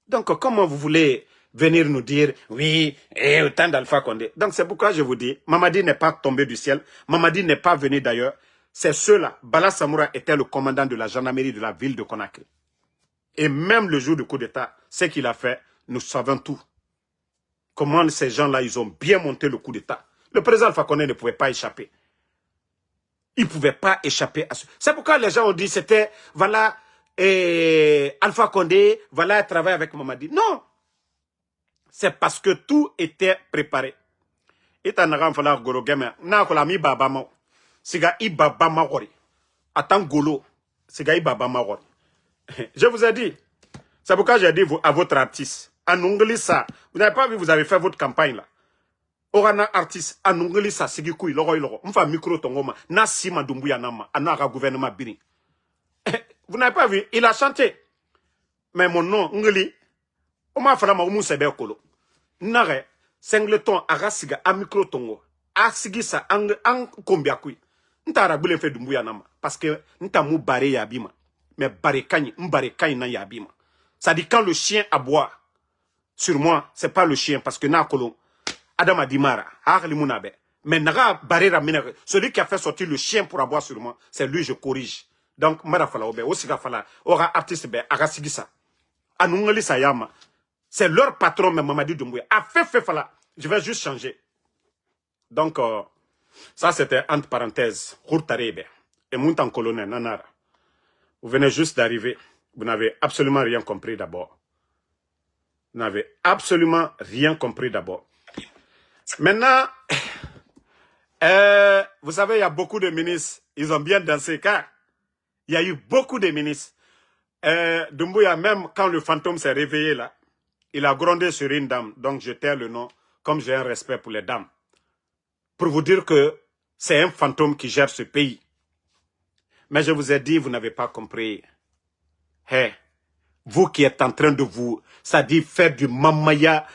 Donc, comment vous voulez venir nous dire, oui, et autant d'Alpha Condé. Donc, c'est pourquoi je vous dis, Mamadi n'est pas tombé du ciel. Mamadi n'est pas venu d'ailleurs. C'est ceux-là. Bala Samoura était le commandant de la gendarmerie de la ville de Conakry. Et même le jour du coup d'État, ce qu'il a fait, nous savons tout. Comment ces gens-là, ils ont bien monté le coup d'État. Le président Alpha Condé ne pouvait pas échapper. Il ne pouvait pas échapper à ce... C'est pourquoi les gens ont dit, c'était, voilà, Alpha Condé, voilà, travaille avec Mamadi. Non. C'est parce que tout était préparé. Et t'en as fallu goro game, n'a ko la mi baba ma, siga i baba ma gori. Attends golo, siga i baba ma gori. Je vous ai dit, c'est pourquoi j'ai dit à votre artiste, en anglais ça, vous n'avez pas vu, vous avez fait votre campagne là. Orana artiste, en anglais ça, sigi kui logo logo, m'fa micro tongoma, na sima Doumbouya nama, anara gouvernement bini. Vous n'avez pas vu, il a chanté. Mais mon nom, ngli, on m'a fait la maumou sebe kolo. Nare, singleton, arasiga, a micro tongo, asigisa ang kombiakui. Nta arabule fait Doumbouya nama. Parce que nta mou baré yabima. Mais baré kany, m'baré kany na yabima. Ça dit quand le chien aboie sur moi, c'est pas le chien parce que na kolon. Adam a dit mara, mais naga barera minere. Celui qui a fait sortir le chien pour aboyer sur moi, c'est lui je corrige. Donc mara fala obe, osiga fala, ora artiste be agasigisa. Anungali sayama. C'est leur patron même Mamadi Doumbouya. A fait fala. Je vais juste changer. Donc ça c'était entre parenthèses, Hourtarebe et Muntan colonel Nanara. Vous venez juste d'arriver, vous n'avez absolument rien compris d'abord. Vous n'avez absolument rien compris d'abord. Maintenant, vous savez, il y a beaucoup de ministres, ils ont bien dansé car il y a eu beaucoup de ministres. Doumbouya, même quand le fantôme s'est réveillé là, il a grondé sur une dame, donc je tais le nom, comme j'ai un respect pour les dames. Pour vous dire que c'est un fantôme qui gère ce pays. Mais je vous ai dit, vous n'avez pas compris. Hey, vous qui êtes en train de vous, ça dit faire du mamaya.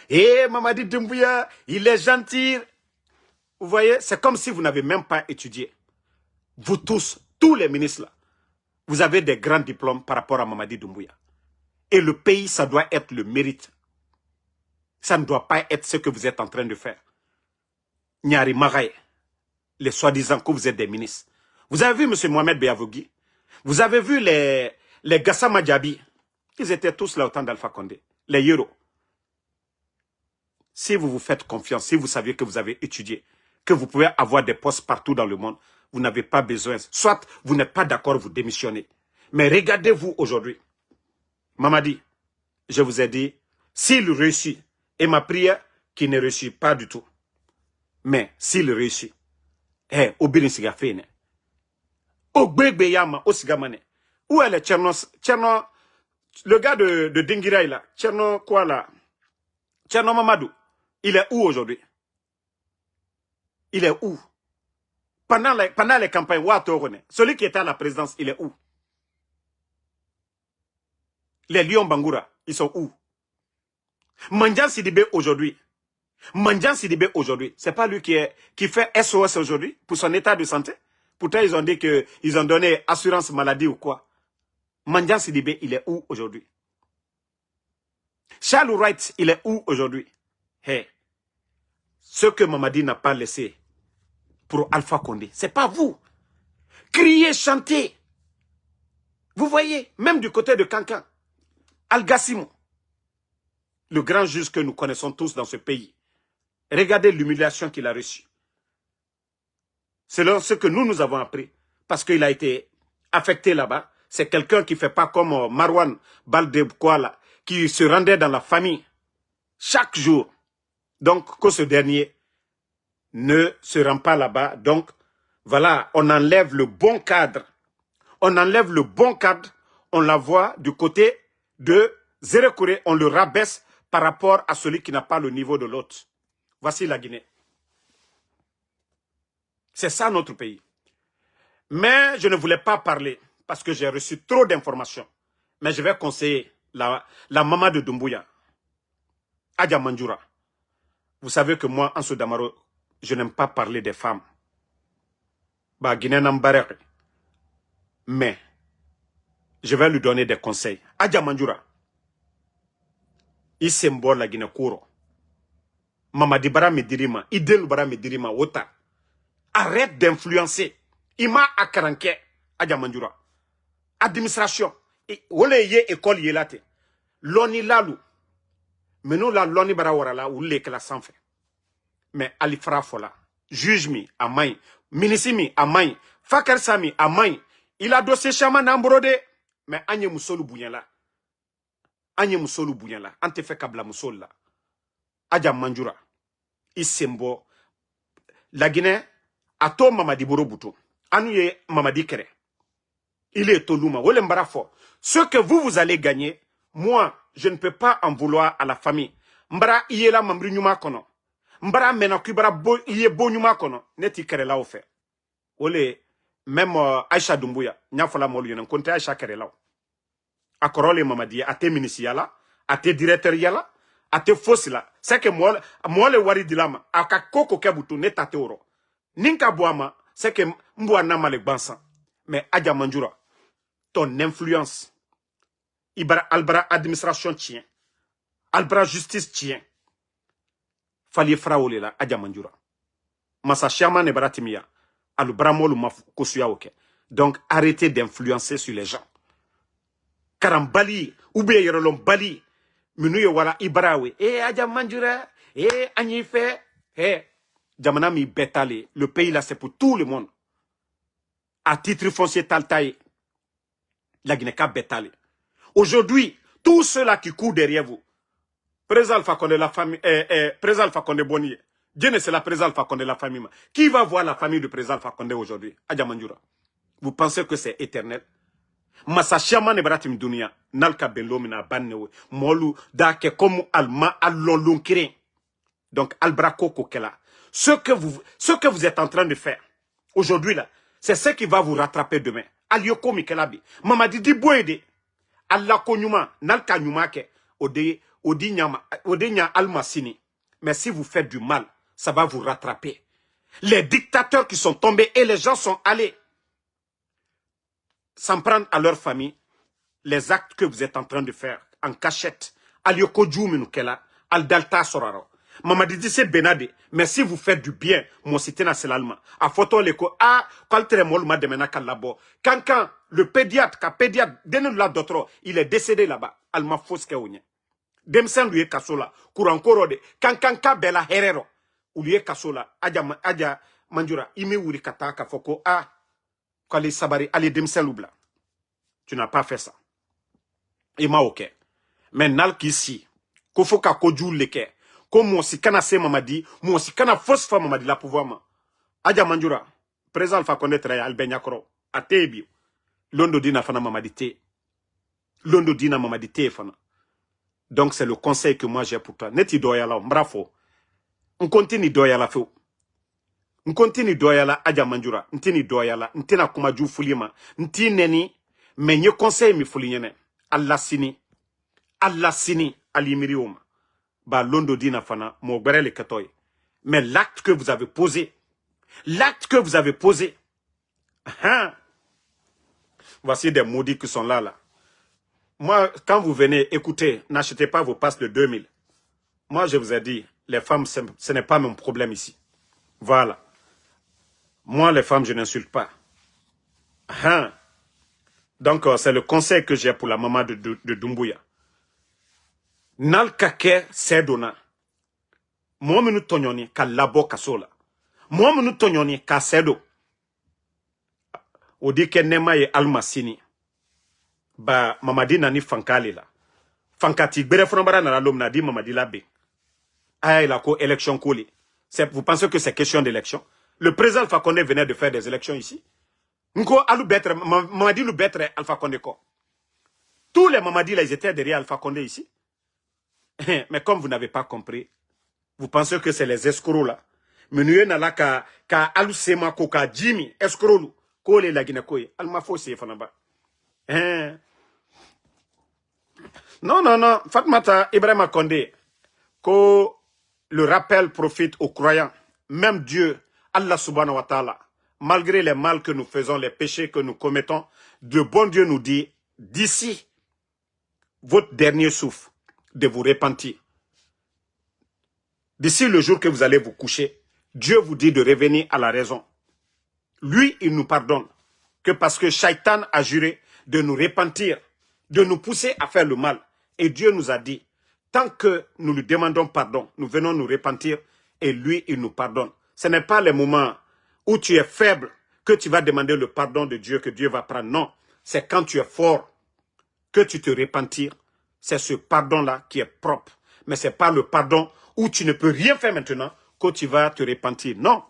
Mamadi Doumbouya, il est gentil. Vous voyez, c'est comme si vous n'avez même pas étudié. Vous tous les ministres là, vous avez des grands diplômes par rapport à Mamadi Doumbouya. Et le pays, ça doit être le mérite. Ça ne doit pas être ce que vous êtes en train de faire. Nyari Maraye, les soi-disant que vous êtes des ministres. Vous avez vu M. Mohamed Beyavogui? Vous avez vu les Gassama Diaby? Ils étaient tous là au temps d'Alpha Condé. Les Yero. Si vous vous faites confiance, si vous saviez que vous avez étudié, que vous pouvez avoir des postes partout dans le monde, vous n'avez pas besoin. Soit vous n'êtes pas d'accord, vous démissionnez. Mais regardez-vous aujourd'hui. Mamadi, je vous ai dit, s'il réussit, et ma prière qui ne réussit pas du tout, mais s'il réussit, Obiri Sigafene, Ogbegbe Osigamane, où est le Tcherno, le gars de Dingirai là, Tcherno quoi là, Tcherno Mamadou, il est où aujourd'hui? Il est où? Pendant les campagnes, celui qui était à la présidence, il est où? Les Lions Bangoura, ils sont où? Mandian Sidibé aujourd'hui. Mandian Sidibé aujourd'hui. C'est pas lui qui fait SOS aujourd'hui pour son état de santé. Pourtant, ils ont dit qu'ils ont donné assurance maladie ou quoi. Mandian Sidibé, il est où aujourd'hui? Charles Wright, il est où aujourd'hui? Hey. Ce que Mamadi n'a pas laissé pour Alpha Condé, c'est pas vous. Criez, chantez. Vous voyez, même du côté de Kankan, Al-Gassimo, le grand juge que nous connaissons tous dans ce pays. Regardez l'humiliation qu'il a reçue. Selon ce que nous avons appris, parce qu'il a été affecté là-bas, c'est quelqu'un qui ne fait pas comme Marwan Baldebkwala, qui se rendait dans la famille chaque jour. Donc, que ce dernier ne se rend pas là-bas. Donc, voilà, on enlève le bon cadre. On enlève le bon cadre, on la voit du côté de Zérekouré, on le rabaisse par rapport à celui qui n'a pas le niveau de l'autre. Voici la Guinée. C'est ça notre pays. Mais je ne voulais pas parler parce que j'ai reçu trop d'informations. Mais je vais conseiller la maman de Doumbouya, Adja Manjoura. Vous savez que moi, Ansou Damaro, je n'aime pas parler des femmes. Bah, Guinée Nambarek. Mais, je vais lui donner des conseils. Adja Manjoura. Isembo la Guinée Kouro. Mamadi Bara Medirima. Idel Bara Medirima. Wota. Arrête d'influencer. Ima Akaranke. Adja Manjoura. Administration. Wole ye école yelate. Loni lalu. Menou la loni bara warala ou le que la sans fait. Mais Ali Frafola. Juge mi à main. Minisimi à main. Fakar Sami à main. Il a dossier chaman ambrode. Mais Anye Moussolu Bouyala. Anye Moussolu Bouyala. Ante fait kabla Moussol la. Adja Manjoura. Isembo. La Guinée. Ato Mamadi Borobuto. Anouye Mamadi Kere. Il est Toluma. Ce que vous allez gagner, moi, je ne peux pas en vouloir à la famille. Mbara Iela Mambri Nyuma Kono. Mbara Menakubara Iye Bo Nyuma Kono. Neti Kere la offert. Ole, même Aïcha Doumbouya. Nyafala Molu Yonan. Konte Aïcha Kere la. Akorole Mamadi. Ate ministre yala. Ate directeur yala. Ate fossi la. C'est que moi le wari dilama. Aka koko kebutu netate oro. Ninka Boama, c'est que Mbouana Male Bansan. Mais Adja Manjura, ton influence, Albra administration tient, Albra justice tient. Fallait fraouler là, Adja Manjura. Massa Chama ne Baratimia, Alubramolu Kosuya Oke. Donc arrêtez d'influencer sur les gens. Karambali, Oubé Yerolom Bali, Minuye Wala Ibrawe, Adja Manjura, Agnife, Djamanami Betale, le pays là c'est pour tout le monde. À titre foncier Taltaï, la Guinée-Cap Betale. Aujourd'hui, tous ceux-là qui courent derrière vous, Président Alpha Condé, la famille, Président Alpha Condé Bonier, Dieu ne c'est la Président Alpha Condé, la famille. Qui va voir la famille du Président Alpha Condé aujourd'hui? Adja Manjura. Vous pensez que c'est éternel? Massa Chama ne Baratim Dunia, Nalka Belomina Bannewe, Molu, Dake comme Alma, Allon donc Albrako Kokela. Ce que vous êtes en train de faire aujourd'hui là, c'est ce qui va vous rattraper demain. Alioko Mikelabi. Mamadi di boede. Allah konyuma, nalka nyumake, odinya almasini. Mais si vous faites du mal, ça va vous rattraper. Les dictateurs qui sont tombés et les gens sont allés s'en prendre à leur famille, les actes que vous êtes en train de faire en cachette. Alioko Djouminukela, Aldalta Soraro. Mamadi dit c'est Benade, mais si vous faites du bien, mon cité c'est l'allemand. À photo l'écho, kaltere molma de mena kalabo. Quand le pédiatre, denen la d'autre, il est décédé là-bas. Alma foske onye. Demsen lui kasola, kurankorode. Quand bela herero, ou lui kasola, Adja Manjura, imi wuri kataka foko, kali sabari, ali demsen loubla. Tu n'as pas fait ça. Ima ok. Mais nal kisi, kofoka kodjou leke. Comme moi si kana se mamadi, moi si kana force fa mamadi la pouvoir ma. Adja Manjura, président Alpha Condé traye albeniakoro, atebi. Londo dina fana mamadi te. Londo dina mamadi te fana. Donc c'est le conseil que moi j'ai pour toi. Neti doyala, bravo. On continue doyala feu. On continue doyala Adja Manjura. Ntini doyala, ntina kumaju fulima. Nti neni, mais nye conseil mi fulinyene. Allah sini, alimirioma. Ba londo dina fana, mo le katoy. Mais l'acte que vous avez posé, voici des maudits qui sont là. Moi, quand vous venez, écoutez, n'achetez pas vos passes de 2000. Moi, je vous ai dit, les femmes, ce n'est pas mon problème ici. Voilà. Moi, les femmes, je n'insulte pas. Donc, c'est le conseil que j'ai pour la maman de Doumbouya. Nalkake sedona. Moi, menu tonyoni ka labo kasola. Moi, menu tonyoni ka sedo. Odike nema ye almasini. Ba mamadi nani fankali la. Fankati bere fronbara na lom na di mamadi la be. Aïe la ko élection koli. Vous pensez que c'est question d'élection? Le président Alpha Condé venait de faire des élections ici. Nko alu betre, mamadi lu betre Alpha Condé ko. Tous les mamadi là, ils étaient derrière Alpha Condé ici. Mais comme vous n'avez pas compris, vous pensez que c'est les escrocs là. Menuye na la ka alu sema ko ka Jimmy escroc ko le la Guinée alma fo se fanaba. Non, Fatmata Ibrahima Condé, que le rappel profite aux croyants. Même Dieu, Allah subhanahu wa ta'ala, malgré les mal que nous faisons, les péchés que nous commettons, de bon Dieu nous dit, d'ici votre dernier souffle, de vous repentir. D'ici le jour que vous allez vous coucher, Dieu vous dit de revenir à la raison. Lui, il nous pardonne. Que parce que Shaitan a juré de nous repentir, de nous pousser à faire le mal. Et Dieu nous a dit, tant que nous lui demandons pardon, nous venons nous repentir et lui, il nous pardonne. Ce n'est pas le moment où tu es faible que tu vas demander le pardon de Dieu, que Dieu va prendre. Non, c'est quand tu es fort que tu te repentir. C'est ce pardon-là qui est propre. Mais ce n'est pas le pardon où tu ne peux rien faire maintenant que tu vas te repentir. Non.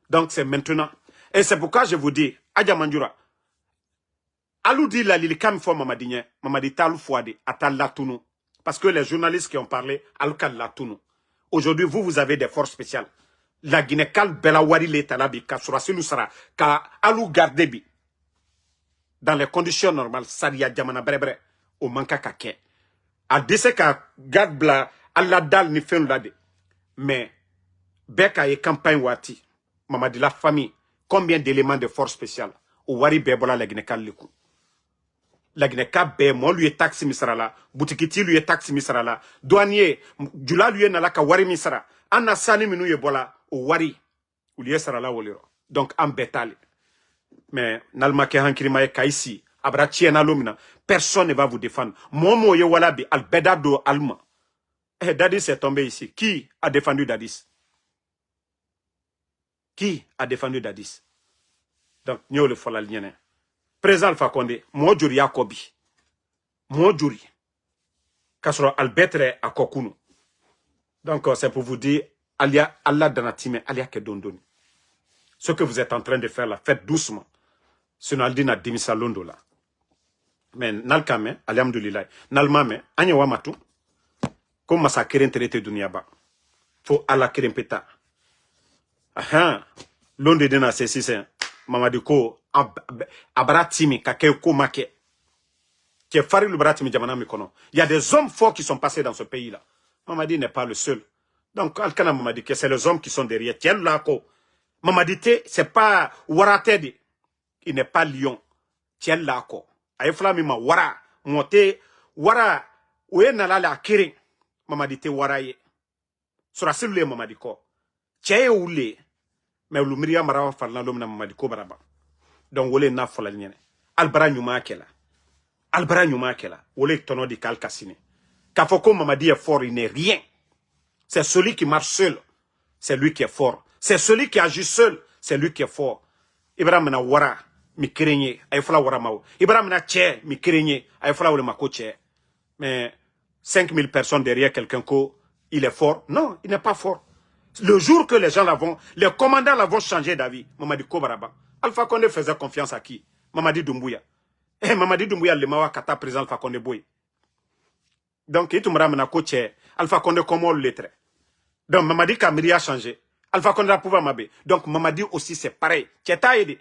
Donc c'est maintenant. Et c'est pourquoi je vous dis, Adja Manjura, alou di la lilikam fo mamadinye, mamadi talou fouade, atal latounou. Parce que les journalistes qui ont parlé, alukal latounou. Aujourd'hui, vous avez des forces spéciales. La Guinée kal belawari le talabi, ka surasilu sara, ka alou gardebi. Dans les conditions normales, saria jamana brebre, au manka kake. A dese ka garde bla, alla dal ni fen lade. Mais, beka e campagne wati. Mamadi, la famille, combien d'éléments de force spéciale? Au Wari Bebola, la Guinée Likou. La Guinée Bé, moi, lui est taxi misrala. Boutikiti, lui est taxi misrala. Douanier, Djula, lui est nalaka Wari misra. Anna Sani, minou yebola, au Wari. Ou lui est sarala, oliro. Donc, en bétal. Mais, Nalma Kehankirimae Kaisi, Abratiena Lumina, personne ne va vous défendre. Momo Yewalabi, Albedado Alma. Eh, Dadis est tombé ici. Qui a défendu Dadis? Qui a défendu Dadis? Donc, nous le folalien. Président Alpha Condé, moi juri Yakobi. Moi juri. Kasro Albetre à Kokunu. Donc, c'est pour vous dire, Alia Allah Danatime, Alia Kedondoni. Ce que vous êtes en train de faire là, faites doucement. Sinon, Aldina Dimisa Londo là. Mais, Nalkame, Alhamdulillah, Nalmame, Anyawa Matu, comme massacrer traité Dunyaba. Faut Allah Kerempeta. Aha, Londo Dena c'est Mamadiko, Abratimi, Kakeko Make. Qui est Farid le Bratimi Djamana Mikono. Il y a des hommes forts qui sont passés dans ce pays-là. Mamadi n'est pas le seul. Donc, Alkana Mamadi, que c'est les hommes qui sont derrière. Tiens, là, Mamadi, c'est pas Waratedi. Il n'est pas lion. Tiens, là, ko. Aïfla Mima, Wara, Mote, Wara, Oué Nalala Kirin. Mamadi, Waraye. Sur la cellule, Mamadi, ko. Tiens, Oulé. Mais l'Umria Marawa Falna, l'homme Mamadi, ko Baraba. Donc, Oulé na fola ligne. Albara Nyuma Kela. Albara Nyuma Kela. Oulé tono di Kalkasine. Kafoko Mamadi est fort, il n'est rien. C'est celui qui marche seul. C'est lui qui est fort. C'est celui qui agit seul. C'est lui qui est fort. Ibrahim na wara, mi kirenye, ayfala wara mao. Ibrahim na tche, mi kirenye, ayfala wale mako tche. Mais 5000 personnes derrière quelqu'un il est fort. Non, il n'est pas fort. Le jour que les gens l'avont, les commandants l'avont changé d'avis. Mamadi Kobaraba. Alpha Condé faisait confiance à qui? Mamadi Doumbouya. Eh, Mamadi Doumbouya, le mawa kata président Alpha Condé Boy. Donc, il tombe na coach Alpha Condé comment le lettre. Donc, Mamadi Kamiri a changé. Alpha Condé a pouvoir mabé. Donc, Mamadi aussi, c'est pareil. Tcheta aidé.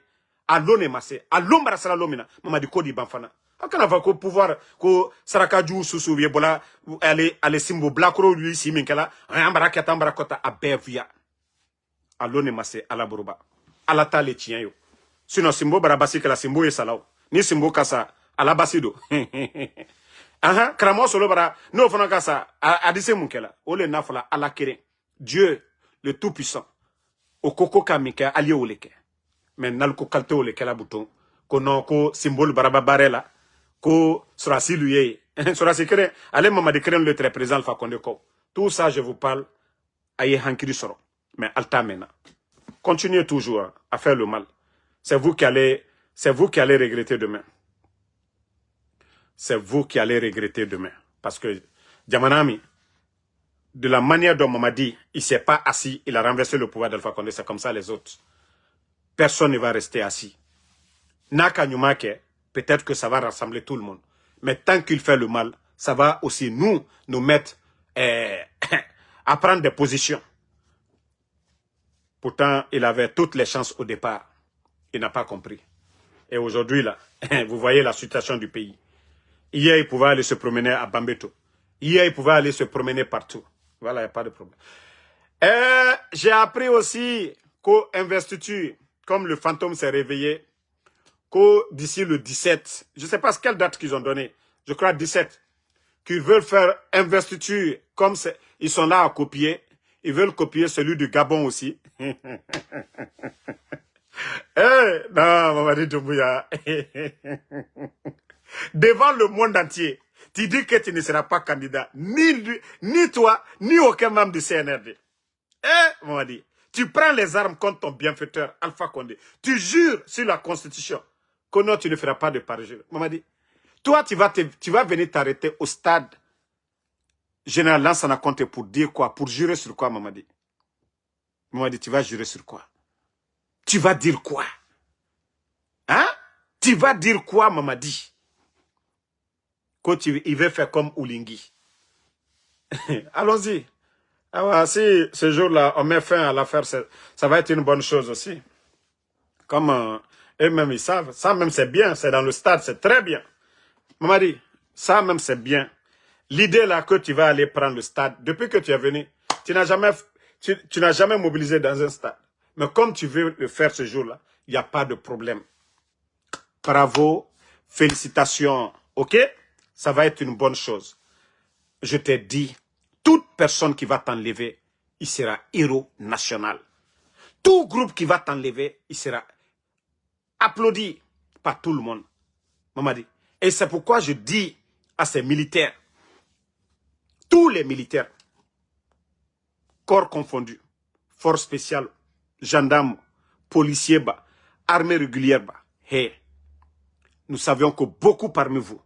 À l'on massé. À l'ombre sala lomina. Mamadi Kodi Banfana. Quand on va pouvoir, ko Sarakaju Susu Yebola, aller Simbo Blakro, lui, si Minkela, Ambarakata Ambarakota, à Bevia. À l'on massé, à la Boruba. À la tale tien yo. Sinon, Simbo Barabasi, que la Simbo est salao. Ni Simbo Kassa, à la Basido. Aha, Kramo solo bara, no fona kasa, adise munkela, ole nafala, ala kere. Dieu, le tout-puissant, au koko kamika, ali oleke. Mais nalko kalte oleke la bouton, ko non, ko symbole barababarela, ko surasi luye, surasi kere, allez maman de keren le très présent, Alpha Condé ko. Tout ça, je vous parle, aye hankiri soro. Mais alta mena. Continuez toujours à faire le mal. C'est vous qui allez regretter demain. C'est vous qui allez regretter demain. Parce que Djamanami, de la manière dont Mamadi, il ne s'est pas assis, il a renversé le pouvoir d'Alpha Condé, c'est comme ça les autres. Personne ne va rester assis. Naka Nyumake, peut-être que ça va rassembler tout le monde. Mais tant qu'il fait le mal, ça va aussi nous mettre à prendre des positions. Pourtant, il avait toutes les chances au départ. Il n'a pas compris. Et aujourd'hui, là, vous voyez la situation du pays. Hier, il pouvait aller se promener à Bambeto. Hier, il pouvait aller se promener partout. Voilà, il n'y a pas de problème. J'ai appris aussi qu'au investiture, comme le fantôme s'est réveillé, qu'au d'ici le 17, je ne sais pas quelle date qu'ils ont donné, je crois 17, qu'ils veulent faire investiture, comme ils sont là à copier, ils veulent copier celui du Gabon aussi. Non, Mamadi Doumbouya. Devant le monde entier, tu dis que tu ne seras pas candidat, ni toi, ni aucun membre du CNRD. Mamadi, tu prends les armes contre ton bienfaiteur, Alpha Condé. Tu jures sur la Constitution que non, tu ne feras pas de parjure. Mamadi, toi, tu vas venir t'arrêter au stade général Lansana Conté pour dire quoi? Pour jurer sur quoi, Mamadi? Mamadi, tu vas jurer sur quoi? Tu vas dire quoi? Hein? Tu vas dire quoi, Mamadi? Il veut faire comme Oulingi. Allons-y. Alors, si ce jour-là, on met fin à l'affaire, ça va être une bonne chose aussi. Comme eux-mêmes, ils savent. Ça même, c'est bien. C'est dans le stade, c'est très bien. Mamadi, ça même, c'est bien. L'idée là que tu vas aller prendre le stade, depuis que tu es venu, tu n'as jamais mobilisé dans un stade. Mais comme tu veux le faire ce jour-là, il n'y a pas de problème. Bravo, félicitations, ok? Ça va être une bonne chose. Je t'ai dit, toute personne qui va t'enlever, il sera héros national. Tout groupe qui va t'enlever, il sera applaudi par tout le monde. Mamadi. Et c'est pourquoi je dis à ces militaires, tous les militaires, corps confondus, forces spéciales, gendarmes, policiers, armée régulière, hey, nous savions que beaucoup parmi vous,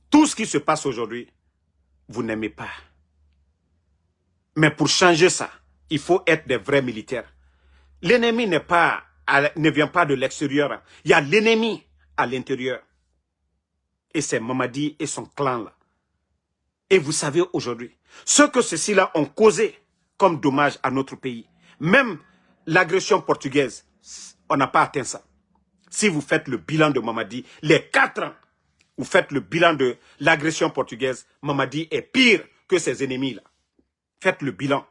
tout ce qui se passe aujourd'hui, vous n'aimez pas. Mais pour changer ça, il faut être des vrais militaires. L'ennemi ne vient pas de l'extérieur. Il y a l'ennemi à l'intérieur. Et c'est Mamadi et son clan là. Et vous savez aujourd'hui, ce que ceux-ci-là ont causé comme dommage à notre pays, même l'agression portugaise, on n'a pas atteint ça. Si vous faites le bilan de Mamadi, les 4 ans, vous faites le bilan de l'agression portugaise, Mamadi est pire que ses ennemis-là. Faites le bilan,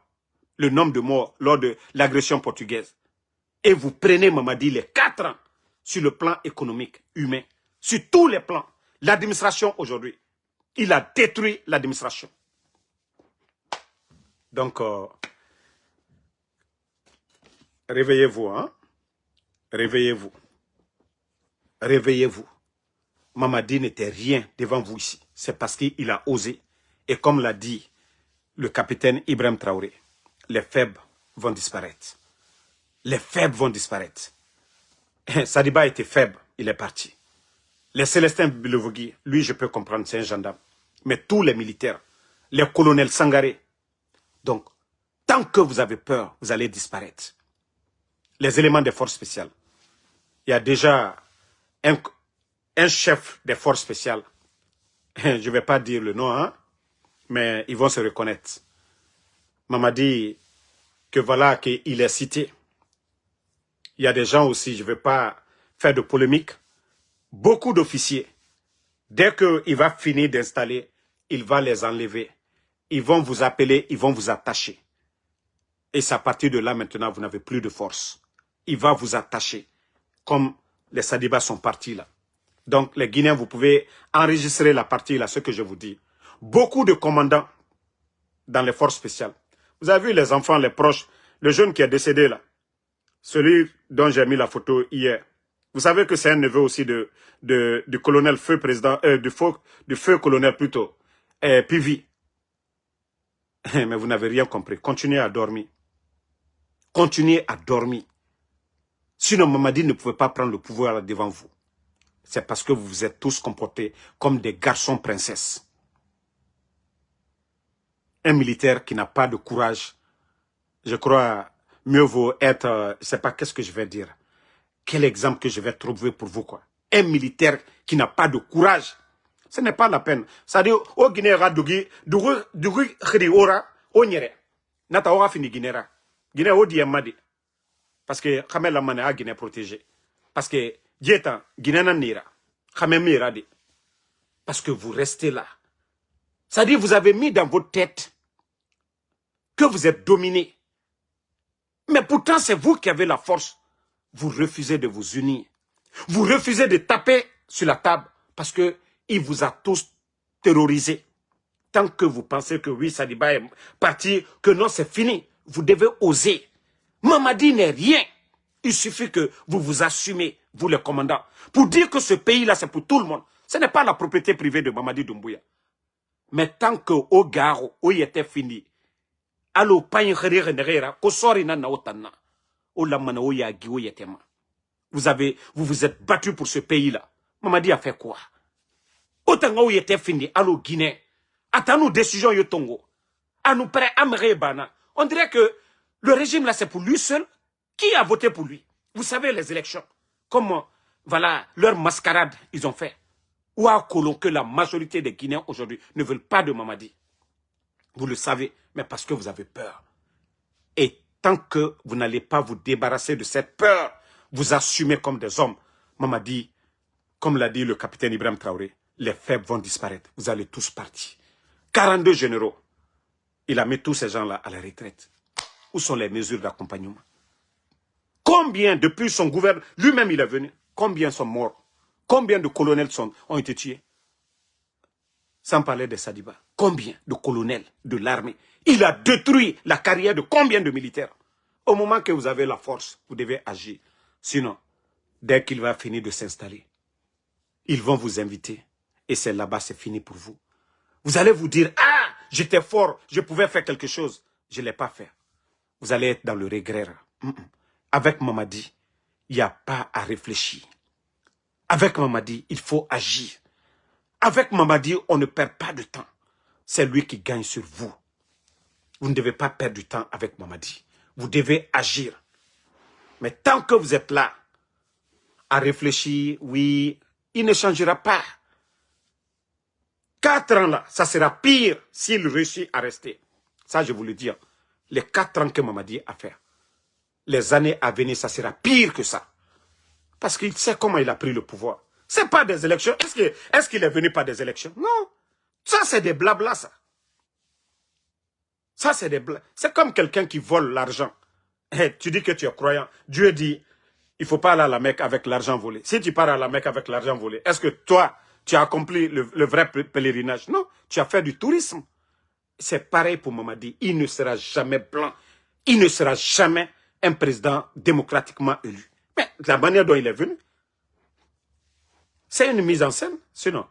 le nombre de morts lors de l'agression portugaise. Et vous prenez Mamadi les 4 ans sur le plan économique, humain, sur tous les plans. L'administration aujourd'hui, il a détruit l'administration. Donc, réveillez-vous, hein? Réveillez-vous. Réveillez-vous. Mamadi n'était rien devant vous ici. C'est parce qu'il a osé. Et comme l'a dit le capitaine Ibrahim Traoré, les faibles vont disparaître. Les faibles vont disparaître. Sadiba était faible, il est parti. Les Célestins Bilevogui, lui je peux comprendre, c'est un gendarme. Mais tous les militaires, les colonels Sangaré. Donc, tant que vous avez peur, vous allez disparaître. Les éléments des forces spéciales. Il y a déjà un chef des forces spéciales. Je ne vais pas dire le nom, hein, mais ils vont se reconnaître. Mamadi, que voilà qu'il est cité. Il y a des gens aussi, je ne vais pas faire de polémique. Beaucoup d'officiers, dès qu'il va finir d'installer, il va les enlever. Ils vont vous appeler, ils vont vous attacher. Et c'est à partir de là, maintenant, vous n'avez plus de force. Il va vous attacher. Comme les Sadibas sont partis là. Donc, les Guinéens, vous pouvez enregistrer la partie là, ce que je vous dis. Beaucoup de commandants dans les forces spéciales. Vous avez vu les enfants, les proches, le jeune qui est décédé là. Celui dont j'ai mis la photo hier. Vous savez que c'est un neveu aussi du colonel feu président, du feu colonel plutôt, Pivi. Mais vous n'avez rien compris. Continuez à dormir. Continuez à dormir. Sinon, Mamadi ne pouvait pas prendre le pouvoir devant vous. C'est parce que vous vous êtes tous comportés comme des garçons princesses. Un militaire qui n'a pas de courage, je crois, mieux vaut être, je ne sais pas qu'est-ce que je vais dire. Quel exemple que je vais trouver pour vous, quoi. Un militaire qui n'a pas de courage, ce n'est pas la peine. C'est-à-dire, au Guinée, Dugu Khri Ora, au Nyere. Nata Ora fini Guinée. Guinée, au Diamadi. Parce que Khamel Lamane a Guinée protégée. Parce que Djeta, Guinée Nira. Khamel Miradi. Parce que vous restez là. C'est-à-dire, vous avez mis dans votre tête que vous êtes dominé. Mais pourtant, c'est vous qui avez la force. Vous refusez de vous unir. Vous refusez de taper sur la table parce qu'il vous a tous terrorisé. Tant que vous pensez que oui, Sadiba est parti, que non, c'est fini. Vous devez oser. Mamadi n'est rien. Il suffit que vous vous assumez, vous les commandants, pour dire que ce pays-là, c'est pour tout le monde. Ce n'est pas la propriété privée de Mamadi Doumbouya. Mais tant que au garo, où il était fini, allo pain khere nera, ko sori na na otana. Vous vous êtes battu pour ce pays-là. Mamadi a fait quoi? Autant où il était fini, allo Guinée. Attends nos décisions yotongo. À nous prêts améré bana. On dirait que le régime là c'est pour lui seul. Qui a voté pour lui? Vous savez les élections. Comment, voilà, leur mascarade ils ont fait. Ou à Colon que la majorité des Guinéens aujourd'hui ne veulent pas de Mamadi. Vous le savez, mais parce que vous avez peur. Et tant que vous n'allez pas vous débarrasser de cette peur, vous assumez comme des hommes. Mamadi, comme l'a dit le capitaine Ibrahim Traoré, les faibles vont disparaître. Vous allez tous partir. 42 généraux. Il a mis tous ces gens-là à la retraite. Où sont les mesures d'accompagnement? Combien, depuis son gouvernement, lui-même il est venu, combien sont morts? Combien de colonels ont été tués? Sans parler de Sadiba. Combien de colonels de l'armée? Il a détruit la carrière de combien de militaires? Au moment que vous avez la force, vous devez agir. Sinon, dès qu'il va finir de s'installer, ils vont vous inviter. Et c'est là-bas, c'est fini pour vous. Vous allez vous dire, ah, j'étais fort, je pouvais faire quelque chose. Je ne l'ai pas fait. Vous allez être dans le regret. Avec Mamadi, il n'y a pas à réfléchir. Avec Mamadi, il faut agir. Avec Mamadi, on ne perd pas de temps. C'est lui qui gagne sur vous. Vous ne devez pas perdre du temps avec Mamadi. Vous devez agir. Mais tant que vous êtes là, à réfléchir, oui, il ne changera pas. 4 ans là, ça sera pire s'il réussit à rester. Ça, je vous le dis. Les 4 ans que Mamadi a fait, les années à venir, ça sera pire que ça. Parce qu'il sait comment il a pris le pouvoir. Ce n'est pas des élections. Est-ce qu'il est venu par des élections? Non. Ça, c'est des blabla, ça. Ça, c'est des blabla. C'est comme quelqu'un qui vole l'argent. Hey, tu dis que tu es croyant. Dieu dit, il ne faut pas aller à la Mecque avec l'argent volé. Si tu pars à la Mecque avec l'argent volé, est-ce que toi, tu as accompli le vrai pèlerinage? Non, tu as fait du tourisme. C'est pareil pour Mamadi. Il ne sera jamais blanc. Il ne sera jamais un président démocratiquement élu. Mais la manière dont il est venu, c'est une mise en scène. Sinon,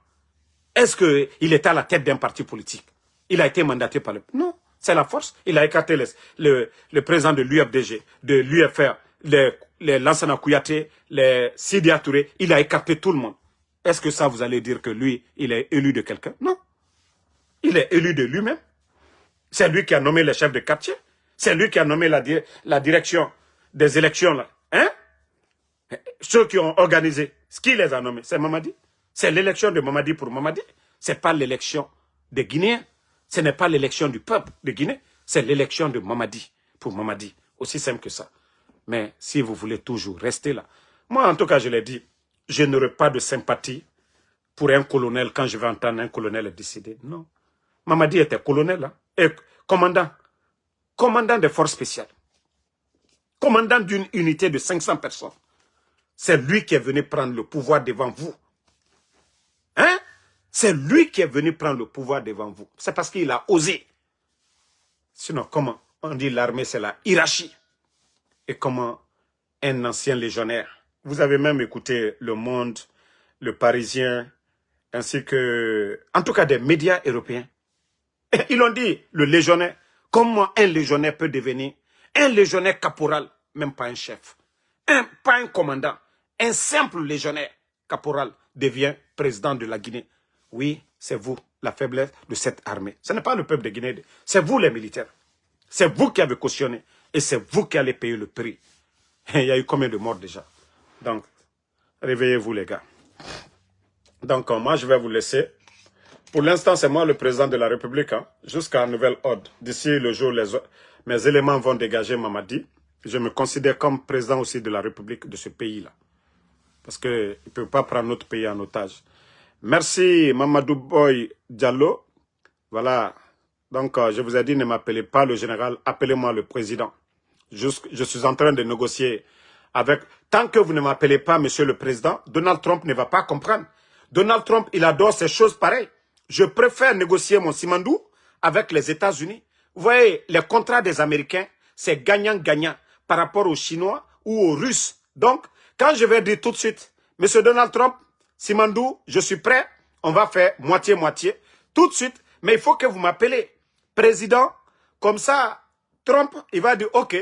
est-ce qu'il était à la tête d'un parti politique? Il a été mandaté par le... Non, c'est la force. Il a écarté le président de l'UFDG, de l'UFR, les Lansana Kouyaté, les Sidia Touré. Il a écarté tout le monde. Est-ce que ça, vous allez dire que lui, il est élu de quelqu'un? Non. Il est élu de lui-même. C'est lui qui a nommé les chefs de quartier. C'est lui qui a nommé la direction des élections. Là. Hein? Ceux qui ont organisé, ce qui les a nommés, c'est Mamadi. C'est l'élection de Mamadi pour Mamadi. Ce n'est pas l'élection des Guinéens. Ce n'est pas l'élection du peuple de Guinée. C'est l'élection de Mamadi pour Mamadi. Aussi simple que ça. Mais si vous voulez toujours rester là, moi en tout cas je l'ai dit, je n'aurai pas de sympathie pour un colonel quand je vais entendre un colonel décider. Non. Mamadi était colonel hein, et commandant. Commandant des forces spéciales. Commandant d'une unité de 500 personnes. C'est lui qui est venu prendre le pouvoir devant vous. Hein? C'est lui qui est venu prendre le pouvoir devant vous. C'est parce qu'il a osé. Sinon, comment? On dit l'armée, c'est la hiérarchie. Et comment un ancien légionnaire. Vous avez même écouté Le Monde, Le Parisien, ainsi que, en tout cas, des médias européens. Et ils ont dit, le légionnaire, comment un légionnaire peut devenir un légionnaire caporal, même pas un chef, pas un commandant, un simple légionnaire caporal devient président de la Guinée. Oui, c'est vous, la faiblesse de cette armée. Ce n'est pas le peuple de Guinée, c'est vous les militaires. C'est vous qui avez cautionné et c'est vous qui allez payer le prix. Et il y a eu combien de morts déjà? Donc, réveillez-vous les gars. Donc, moi, je vais vous laisser. Pour l'instant, c'est moi le président de la République, hein, jusqu'à nouvel ordre. D'ici le jour où mes éléments vont dégager Mamadi, je me considère comme président aussi de la République de ce pays-là. Parce qu'il ne peut pas prendre notre pays en otage. Merci Mamadou Boy Diallo. Voilà. Donc, je vous ai dit, ne m'appelez pas le général, appelez-moi le président. Je suis en train de négocier avec... Tant que vous ne m'appelez pas monsieur le président, Donald Trump ne va pas comprendre. Donald Trump, il adore ces choses pareilles. Je préfère négocier mon Simandou avec les États-Unis. Vous voyez, les contrats des Américains, c'est gagnant-gagnant par rapport aux Chinois ou aux Russes. Donc, quand je vais dire tout de suite, monsieur Donald Trump, Simandou, je suis prêt, on va faire moitié-moitié, tout de suite, mais il faut que vous m'appelez président, comme ça, Trump, il va dire, ok,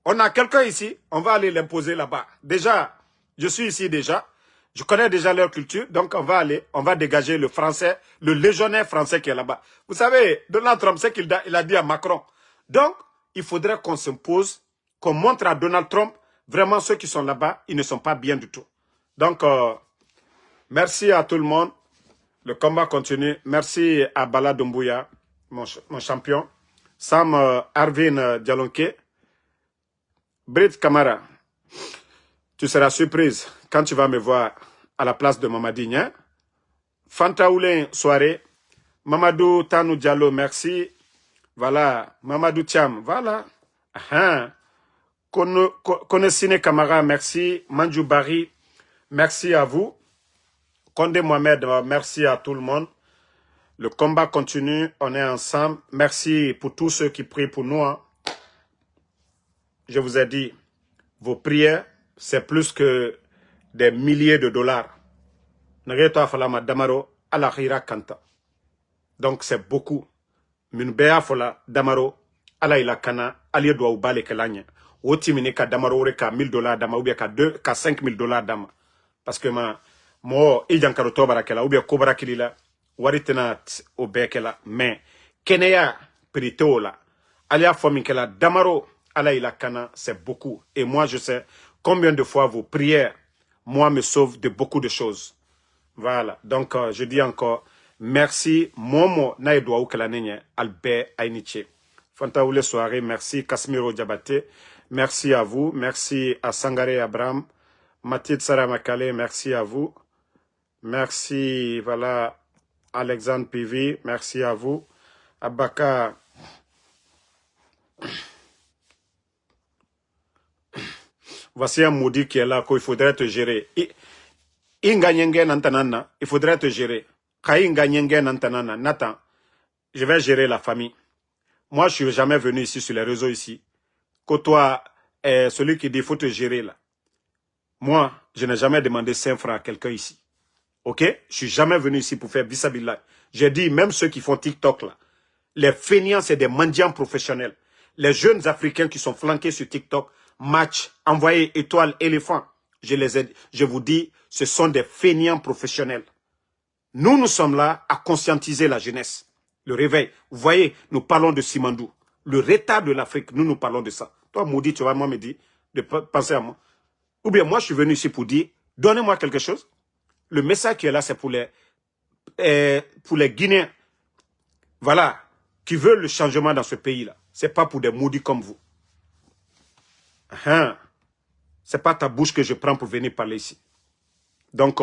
on a quelqu'un ici, on va aller l'imposer là-bas. Déjà, je suis ici déjà, je connais déjà leur culture, donc on va dégager le français, le légionnaire français qui est là-bas. Vous savez, Donald Trump, c'est qu'il a dit à Macron. Donc, il faudrait qu'on s'impose, qu'on montre à Donald Trump, vraiment ceux qui sont là-bas, ils ne sont pas bien du tout. Donc, merci à tout le monde. Le combat continue. Merci à Bala Doumbouya, mon champion. Sam Arvin Dialonke. Britt Kamara, tu seras surprise quand tu vas me voir à la place de Mamadi Nia. Fanta Oulin, soirée. Mamadou Tanou Diallo, merci. Voilà. Mamadou Thiam, voilà. Konesine Kamara, merci. Manjou Bari, merci à vous. Condé Mohamed, merci à tout le monde. Le combat continue, on est ensemble. Merci pour tous ceux qui prient pour nous. Hein. Je vous ai dit, vos prières, c'est plus que des milliers de dollars. Donc c'est beaucoup. Minbea fola damaro, ala ila kana, ali doit ubale kelanya. Oti minika damaro ore ka $1000 dama, ou bien ka $5000 dama. Parce que mo ijankaro tobara kela, ou bien kobara kilila, waritena obekela. Mais, keneya prito la, alia fomikela damaro, ala ila kana, c'est beaucoup. Et moi je sais combien de fois vos prières, moi me sauvent de beaucoup de choses. Voilà, donc je dis encore, merci, Momo Naïdoua Oukelanenye, Albert Ainiche. Fantaoule soirée, merci, Casimiro Diabaté, merci à vous, merci à Sangaré Abraham, Mathilde Saramakale, merci à vous, merci, voilà, Alexandre Pivi, merci à vous, Abaka, voici un maudit qui est là, qu'il faudrait te gérer. Il faudrait te gérer. Nathan, je vais gérer la famille. Moi, je ne suis jamais venu ici sur les réseaux ici. Que toi, celui qui dit il faut te gérer là. Moi, je n'ai jamais demandé 5 francs à quelqu'un ici. Ok? Je ne suis jamais venu ici pour faire bissabillah. J'ai dit, même ceux qui font TikTok là, les feignants, c'est des mendiants professionnels. Les jeunes Africains qui sont flanqués sur TikTok, match, envoyés étoiles, éléphants. Je vous dis, ce sont des feignants professionnels. Nous sommes là à conscientiser la jeunesse. Le réveil. Vous voyez, nous parlons de Simandou. Le retard de l'Afrique, nous parlons de ça. Toi, maudit, tu vas moi me dire de penser à moi. Ou bien moi, je suis venu ici pour dire, donnez-moi quelque chose. Le message qui est là, c'est pour les Guinéens. Voilà, qui veulent le changement dans ce pays-là. Ce n'est pas pour des maudits comme vous. Ce n'est pas ta bouche que je prends pour venir parler ici. Donc,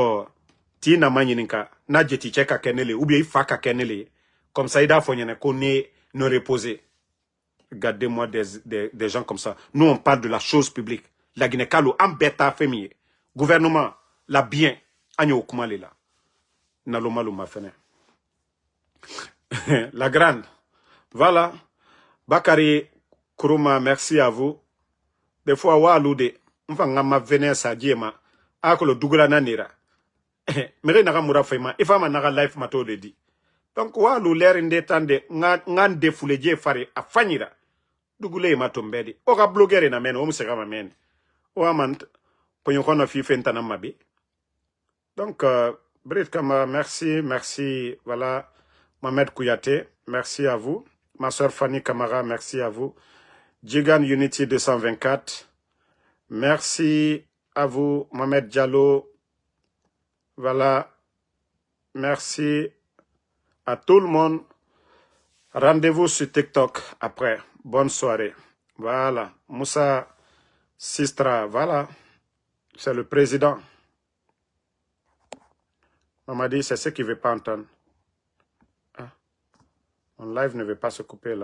ti na manyininka, na jeti cheka kenele, ou bien il fa ka kenele. Comme ça, il a fallu qu'on ait nous reposer. Regardez-moi des gens comme ça. Nous, on parle de la chose publique. La Guinée-Kalo, en bêta féminin. Gouvernement, la bien. Agno Kumale là. Naloma ma fene. La grande. Voilà. Bakari Kuruma, merci à vous. Des fois, wa alude. Enfin, ma venir sa diema. Akolo dugula nanira. Mere naga mura fema. Ifama naga life mato de di. Donc, wa alu l'air indétendé. Ngan defoule je fare a fanyira. Dugule ma tombedi. Oka blogueur na men. Omu sega ma men. Oa man. Ponyokona fi fentana mabi. Donc, Brit Kama, merci, merci. Voilà, Mohamed Kouyaté, merci à vous. Ma soeur Fanny Kamara, merci à vous. Jigan Unity 224, merci à vous. Mohamed Diallo, voilà, merci à tout le monde. Rendez-vous sur TikTok après. Bonne soirée. Voilà, Moussa Sistra, voilà, c'est le président. On m'a dit, c'est ce qu'il ne veut pas entendre. Ah. Mon live ne veut pas se couper là.